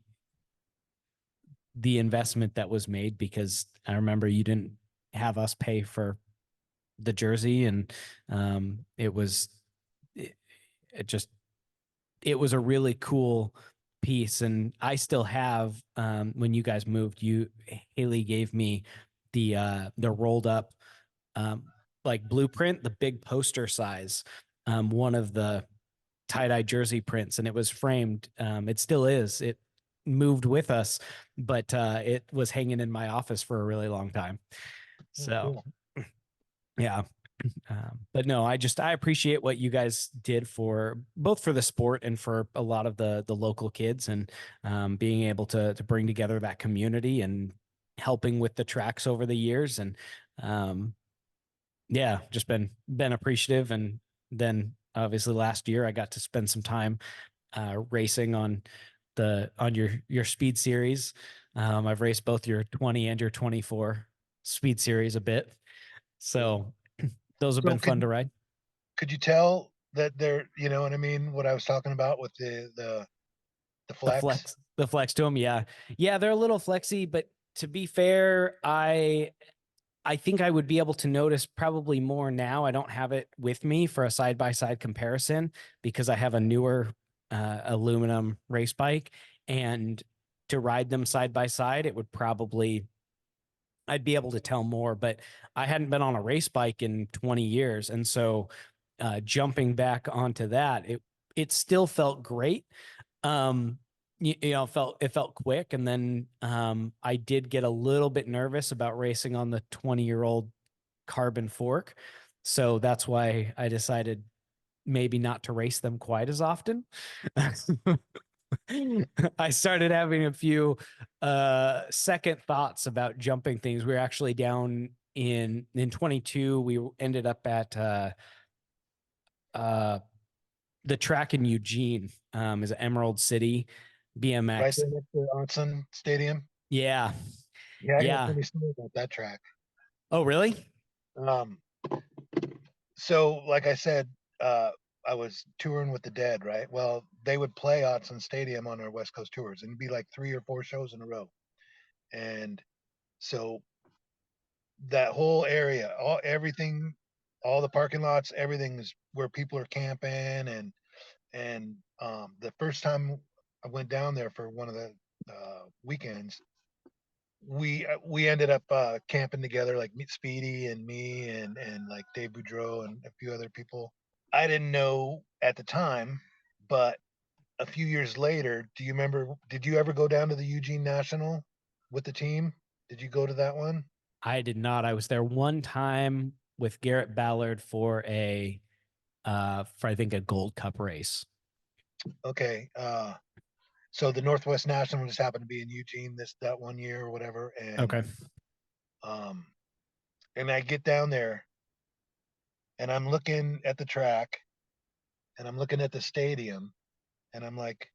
investment that was made, because I remember you didn't have us pay for the jersey, and it was a really cool piece. And I still have, when you guys moved, Haley gave me the rolled up like blueprint, the big poster size, one of the tie-dye jersey prints, and it was framed. It still is. It moved with us, but it was hanging in my office for a really long time. So Cool. yeah. But no, I appreciate what you guys did for both for the sport and for a lot of the local kids, and being able to bring together that community and helping with the tracks over the years. And yeah, just been appreciative. And then obviously last year I got to spend some time racing on your speed series. I've raced both your 20 and your 24 speed series a bit. So those have been fun to ride. Could you tell that they're, you know what I mean? What I was talking about with the flex. The flex to them. Yeah. Yeah. They're a little flexy, but to be fair, I think I would be able to notice probably more now. I don't have it with me for a side-by-side comparison because I have a newer aluminum race bike, and to ride them side by side, it would probably, I'd be able to tell more, but I hadn't been on a race bike in 20 years. And so jumping back onto that, it still felt great. You know, it felt quick. And then I did get a little bit nervous about racing on the 20-year-old carbon fork. So that's why I decided maybe not to race them quite as often. I started having a few second thoughts about jumping things. We were actually down in 22. We ended up at the track in Eugene, is Emerald City Right BMX. there next to Onsen Stadium. Yeah. Yeah, I got a Yeah. funny story about that track. Oh, really? Um, so like I said, I was touring with the Dead, right? Well, they would play Onsen Stadium on our West Coast tours, and it'd be like 3 or 4 shows in a row. And so that whole area, everything, all the parking lots, everything is where people are camping. And the first time I went down there for one of the weekends, we ended up camping together, like Speedy and me and like Dave Boudreau and a few other people. I didn't know at the time, but a few years later, do you remember? Did you ever go down to the Eugene National with the team? Did you go to that one? I did not. I was there one time with Garrett Ballard for I think a Gold Cup race. Okay. So the Northwest National just happened to be in Eugene that one year or whatever, Okay. um, and I get down there and I'm looking at the track and I'm looking at the stadium and I'm like,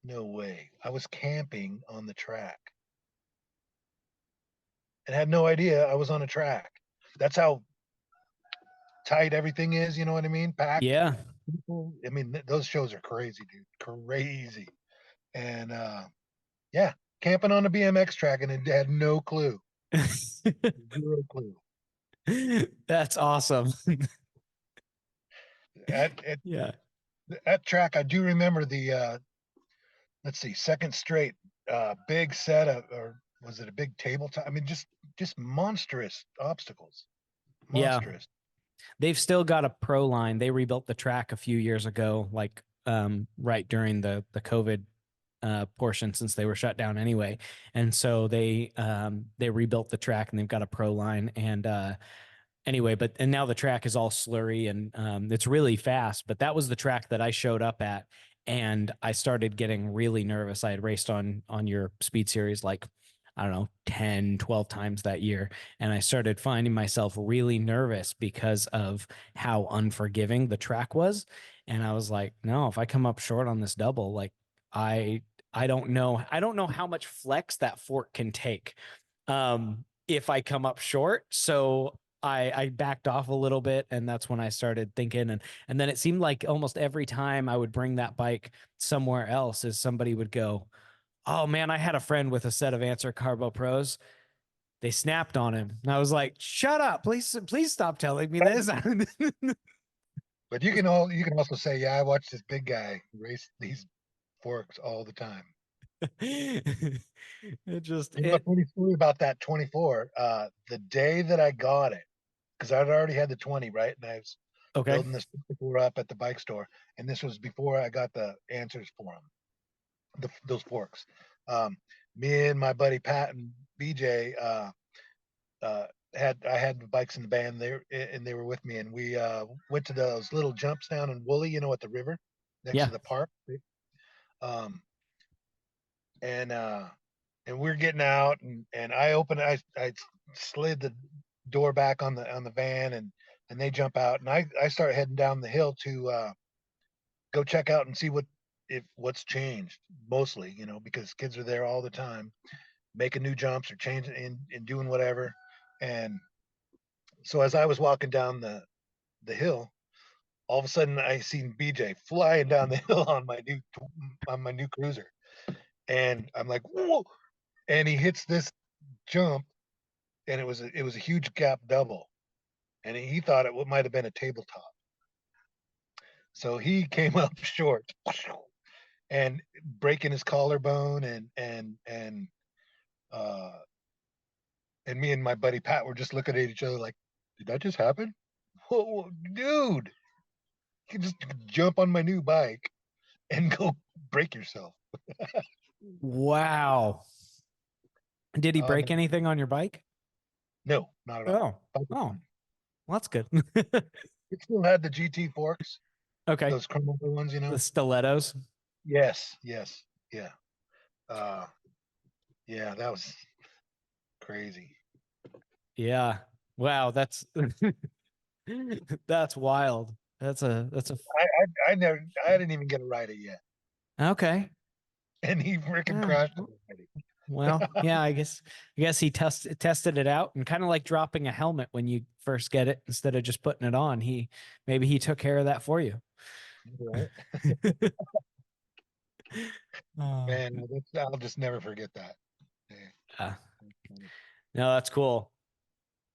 no way. I was camping on the track and had no idea I was on a track. That's how tight everything is, you know what I mean? Packed. Yeah. People. I mean, those shows are crazy, dude. Crazy. And yeah, camping on a BMX track and it had no clue. Zero clue. That's awesome. At Yeah. that track, I do remember the let's see, second straight big set of, or was it a big tabletop? I mean, just monstrous obstacles. Yeah. Monstrous. They've still got a pro line. They rebuilt the track a few years ago, like right during the COVID portion, since they were shut down anyway. And so they rebuilt the track and they've got a pro line. And anyway, and now the track is all slurry and it's really fast. But that was the track that I showed up at, and I started getting really nervous. I had raced on your speed series like, I don't know, 10, 12 times that year. And I started finding myself really nervous because of how unforgiving the track was. And I was like, no, if I come up short on this double, like I don't know how much flex that fork can take if I come up short. So I backed off a little bit, and that's when I started thinking, and then it seemed like almost every time I would bring that bike somewhere else, is somebody would go, oh man, I had a friend with a set of Answer Carbo Pros. They snapped on him. And I was like, shut up, please stop telling me this. But you can also say, yeah, I watched this big guy race these forks all the time. it just You know, a funny story about that 24. The day that I got it, because I'd already had the 20, right? And I was okay. building this 64 up at the bike store, and this was before I got the answers for them, those forks. Me and my buddy Pat and BJ I had the bikes in the band there, and they were with me, and we went to those little jumps down in Woolley, you know, at the river next Yeah. to the park. Um, and we're getting out, and I slid the door back on the van, and they jump out, and I start heading down the hill to go check out and see what's changed, mostly, you know, because kids are there all the time making new jumps or changing and doing whatever. And so as I was walking down the the hill, all of a sudden I seen BJ flying down the hill on my new cruiser, and I'm like, whoa! And he hits this jump, and it was a huge gap double, and he thought it might have been a tabletop, so he came up short and breaking his collarbone, uh and me and my buddy Pat were just looking at each other like, did that just happen? Whoa, dude, you can just jump on my new bike and go break yourself. Wow. Did he break Man, anything on your bike? no, not at all. Oh, well, that's good. It still had the GT forks, Okay. those chromo ones, The stilettos. Yes, yeah. Yeah, that was crazy. Yeah. Wow. That's that's wild. That's a I didn't even get to ride it yet, okay. and he freaking Yeah. crashed it already. Well, yeah, I guess he tested it out, and kind of like dropping a helmet when you first get it instead of just putting it on. Maybe he took care of that for you. Right, Oh, man, I'll just never forget that. yeah. No, that's cool.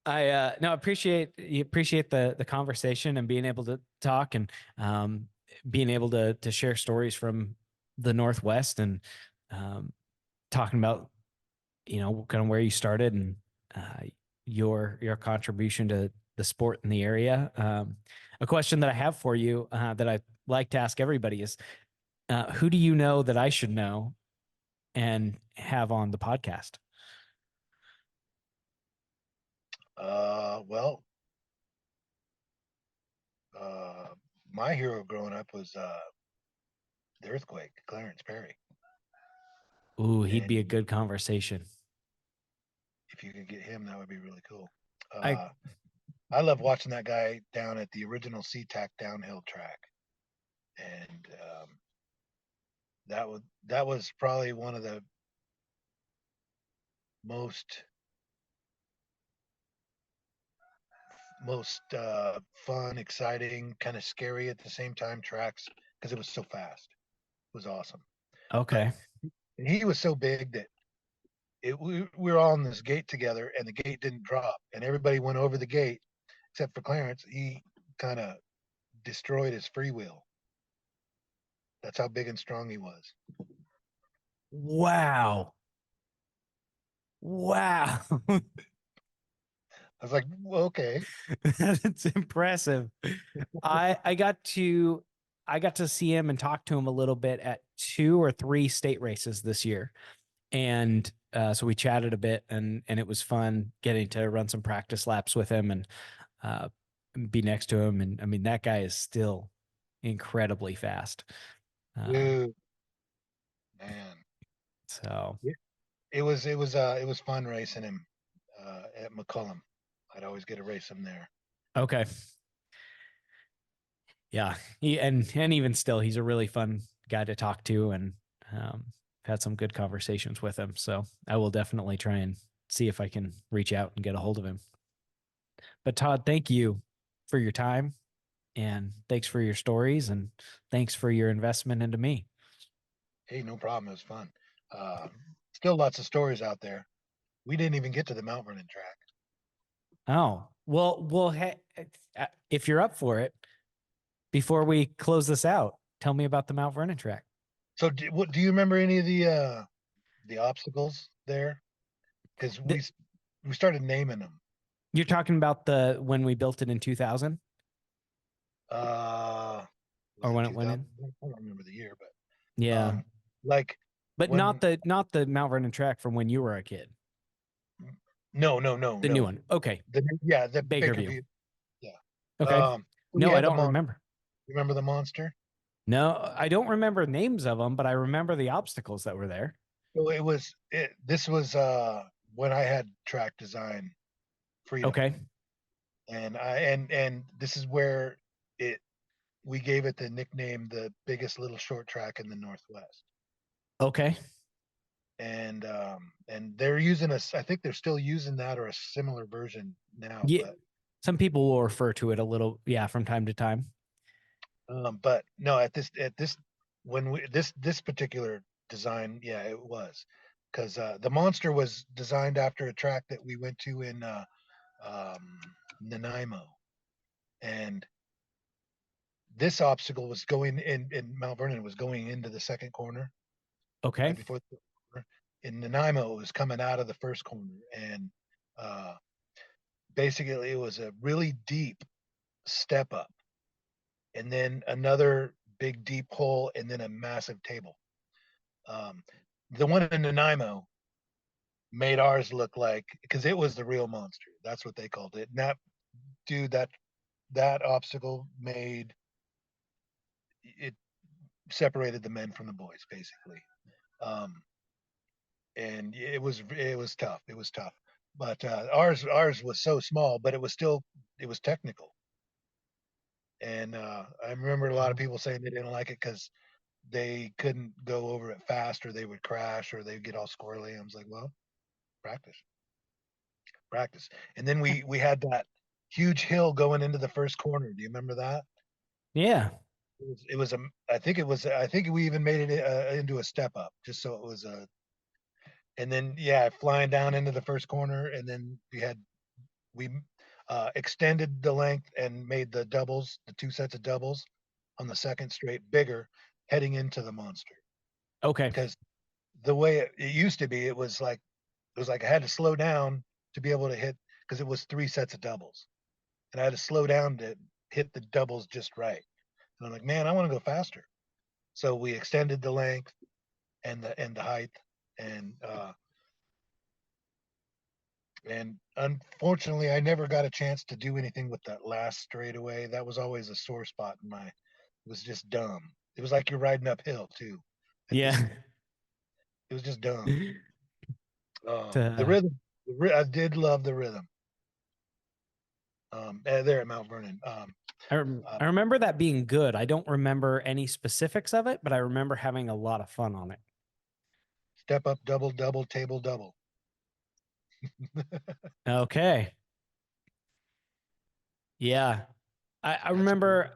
I no appreciate the conversation and being able to talk and being able to share stories from the Northwest and talking about kind of where you started and your contribution to the sport in the area. A question that I have for you that I like to ask everybody is, who do you know that I should know and have on the podcast? Well, my hero growing up was the Earthquake, Clarence Perry. Ooh, he'd be a And good conversation. if you could get him, that would be really cool. I I love watching that guy down at the original SeaTac downhill track, and that was probably one of the most fun, exciting, kind of scary at the same time tracks because it was so fast. It was awesome. okay. And he was so big that we were all on this gate together, and the gate didn't drop, and everybody went over the gate except for Clarence. He kind of destroyed his freewheel. That's how big and strong he was. Wow. Wow. I was like, well, okay. That's impressive. I got to see him and talk to him a little bit at 2 or 3 state races this year. And so we chatted a bit and it was fun getting to run some practice laps with him and be next to him. And I mean, that guy is still incredibly fast. Dude, man. So It was fun racing him at McCullum. I'd always get to race him there. okay. Yeah. And even still, he's a really fun guy to talk to and had some good conversations with him. So I will definitely try and see if I can reach out and get a hold of him. But Todd, thank you for your time and thanks for your stories and thanks for your investment into me. Hey, no problem. It was fun. Still lots of stories out there. We didn't even get to the Mount Vernon track. Oh, well, if you're up for it, before we close this out, tell me about the Mount Vernon track. So, do you remember any of the obstacles there? Because we started naming them. You're talking about when we built it in 2000? Or when it went in? I don't remember the year, but yeah, like, but not the Mount Vernon track from when you were a kid. No, the new one. Okay, the Bakerview. Yeah. Okay. No, I don't remember. Remember the monster? No, I don't remember names of them, but I remember the obstacles that were there. So this was when I had track design freedom. Okay. And this is where we gave it the nickname the biggest little short track in the Northwest. Okay. And they're using I think they're still using that or a similar version now. Yeah. But Some people will refer to it a little, yeah, from time to time. But no, at this when we this particular design, yeah, it was because the monster was designed after a track that we went to in um, Nanaimo, and this obstacle was going in Mount Vernon was going into the second corner Okay. right before the corner. In Nanaimo, it was coming out of the first corner, and uh, basically it was a really deep step up, and then another big deep hole, and then a massive table. Um, the one in Nanaimo made ours look like because it was the real monster. That's what they called it. And that dude, that obstacle made it separated the men from the boys, basically. Um, and it was tough. It was tough. But ours was so small, but it was technical. And I remember a lot of people saying they didn't like it because they couldn't go over it fast, or they would crash, or they'd get all squirrely. I was like, well, practice, practice. And then we had that huge hill going into the first corner. Do you remember that? Yeah. It was a. I think it was. I think we even made it into a step up, just so it was a. And then yeah, flying down into the first corner, and then we extended the length and made the doubles, the two sets of doubles, on the second straight bigger, heading into the monster. Okay. Because the way it used to be, it was like I had to slow down to be able to hit because it was three sets of doubles, and I had to slow down to hit the doubles just right. And I'm like, man, I want to go faster. So we extended the length and the height, and and unfortunately, I never got a chance to do anything with that last straightaway. That was always a sore spot in my. It was just dumb. It was like you're riding uphill too. Yeah. It was just dumb. The To- rhythm, I did love the rhythm. There at Mount Vernon. I remember that being good. I don't remember any specifics of it, but I remember having a lot of fun on it. Step up, double, double, table, double. Okay. Yeah. I remember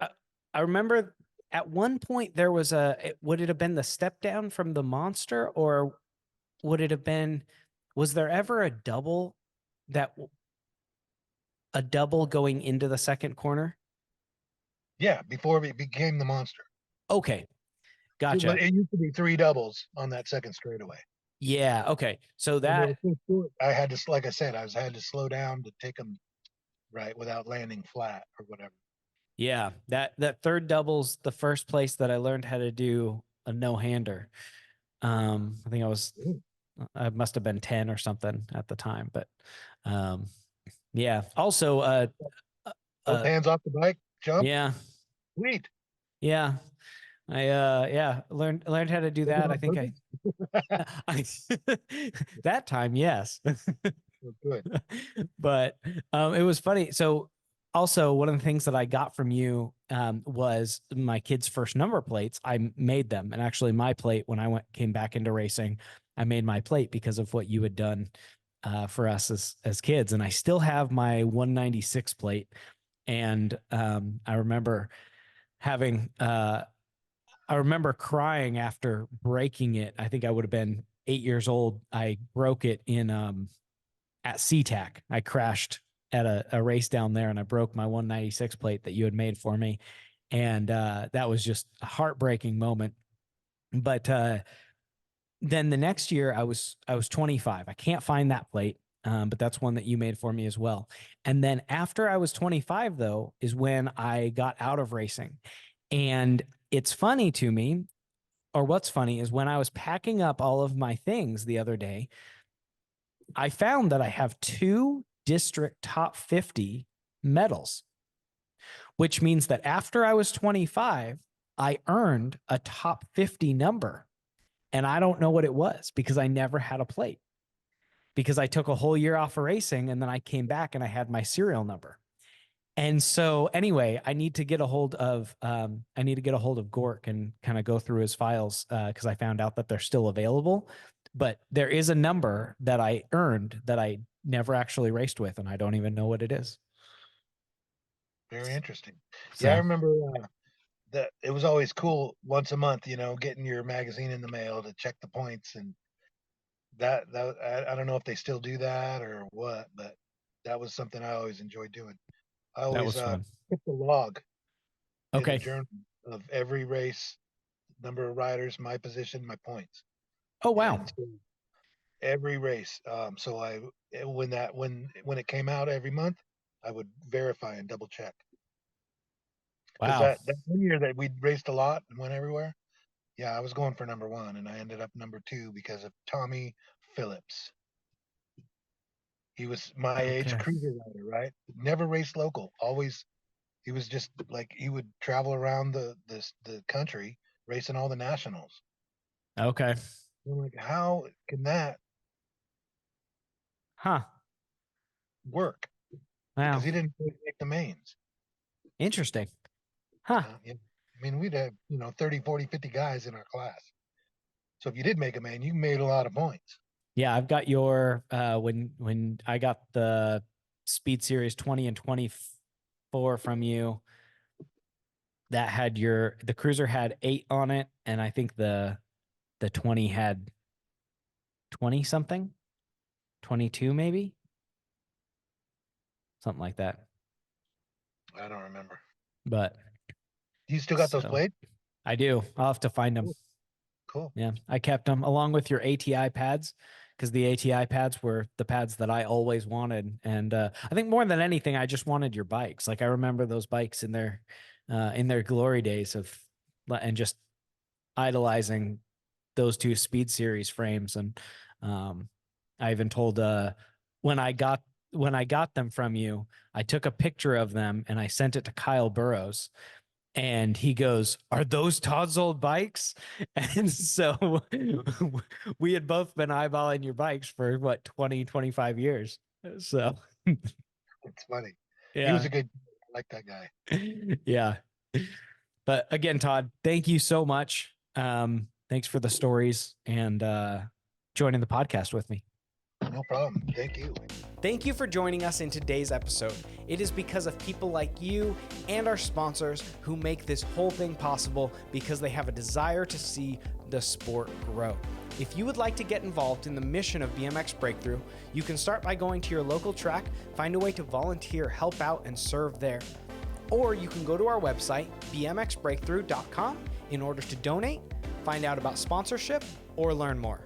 I remember at one point there was would it have been the step down from the monster, or would it have been, was there ever a double going into the second corner? Yeah, before it became the monster. Okay. But Gotcha. it used to be three doubles on that second straightaway. Yeah. Okay. So And they were that, so short, I had to, like I said, had to slow down to take them right without landing flat or whatever. yeah, that third double's the first place that I learned how to do a no-hander. I think I must have been 10 or something at the time, but yeah. Also, Both hands off the bike, jump, yeah, sweet. yeah. Yeah, learned how to do Was it that. I on think purpose? I that time, yes. Oh, good. But it was funny. So also one of the things that I got from you was my kids' first number plates. I made them, and actually my plate when I came back into racing, I made my plate because of what you had done for us as kids, and I still have my 196 plate. And I remember having I remember crying after breaking it. I think I would have been 8 years old. I broke it in at SeaTac. I crashed at a race down there, and I broke my 196 plate that you had made for me. And that was just a heartbreaking moment. But then the next year I was 25. I can't find that plate. But that's one that you made for me as well. And then after I was 25, though, is when I got out of racing. And it's funny to me, or what's funny is when I was packing up all of my things the other day, I found that I have 2 district top 50 medals, which means that after I was 25, I earned a top 50 number. And I don't know what it was because I never had a plate, because I took a whole year off of racing and then I came back and I had my serial number. And so anyway, I need to get a hold of Gork and kind of go through his files because I found out that they're still available. But there is a number that I earned that I never actually raced with, and I don't even know what it is. Very interesting. So, Yeah, I remember that it was always cool once a month, getting your magazine in the mail to check the points, and I don't know if they still do that or what, but that was something I always enjoyed doing. I that always was fun. kept a log in a Okay. journal of every race, number of riders, my position, my points, Oh, wow. and so every race. So when it came out every month, I would verify and double check. Because Wow. that one year that we raced a lot and went everywhere, yeah, I was going for number one, and I ended up number two because of Tommy Phillips. He was my age, Okay. cruiser rider, right? Never raced local. Always, he was just like he would travel around the country racing all the nationals. Okay. I'm like, how can that Huh. work? Wow. Because he didn't really make the mains. Interesting. Huh. Yeah. I mean, we'd have 30, 40, 50 guys in our class. So if you did make a main, you made a lot of points. Yeah, I've got your when I got the Speed Series 20 and 24 from you, that had the cruiser had 8 on it, and I think the 20 had 20 something, 22 maybe, something like that. I don't remember. But You still got those so plates? I do. I'll have to find them. Cool. Yeah, I kept them along with your ATI pads, because the ATI pads were the pads that I always wanted. And I think more than anything, I just wanted your bikes. Like I remember those bikes in their glory days and just idolizing those two Speed Series frames. And I even told when I got them from you, I took a picture of them and I sent it to Kyle Burrows. And he goes, "Are those Todd's old bikes?" And so we had both been eyeballing your bikes for 20, 25 years. So It's funny. He was yeah. a good. I like that guy. Yeah. But again, Todd, thank you so much. Thanks for the stories and joining the podcast with me. No problem. Thank you. Thank you for joining us in today's episode. It is because of people like you and our sponsors who make this whole thing possible, because they have a desire to see the sport grow. If you would like to get involved in the mission of BMX Breakthrough, you can start by going to your local track, find a way to volunteer, help out, and serve there. Or you can go to our website, bmxbreakthrough.com, in order to donate, find out about sponsorship, or learn more.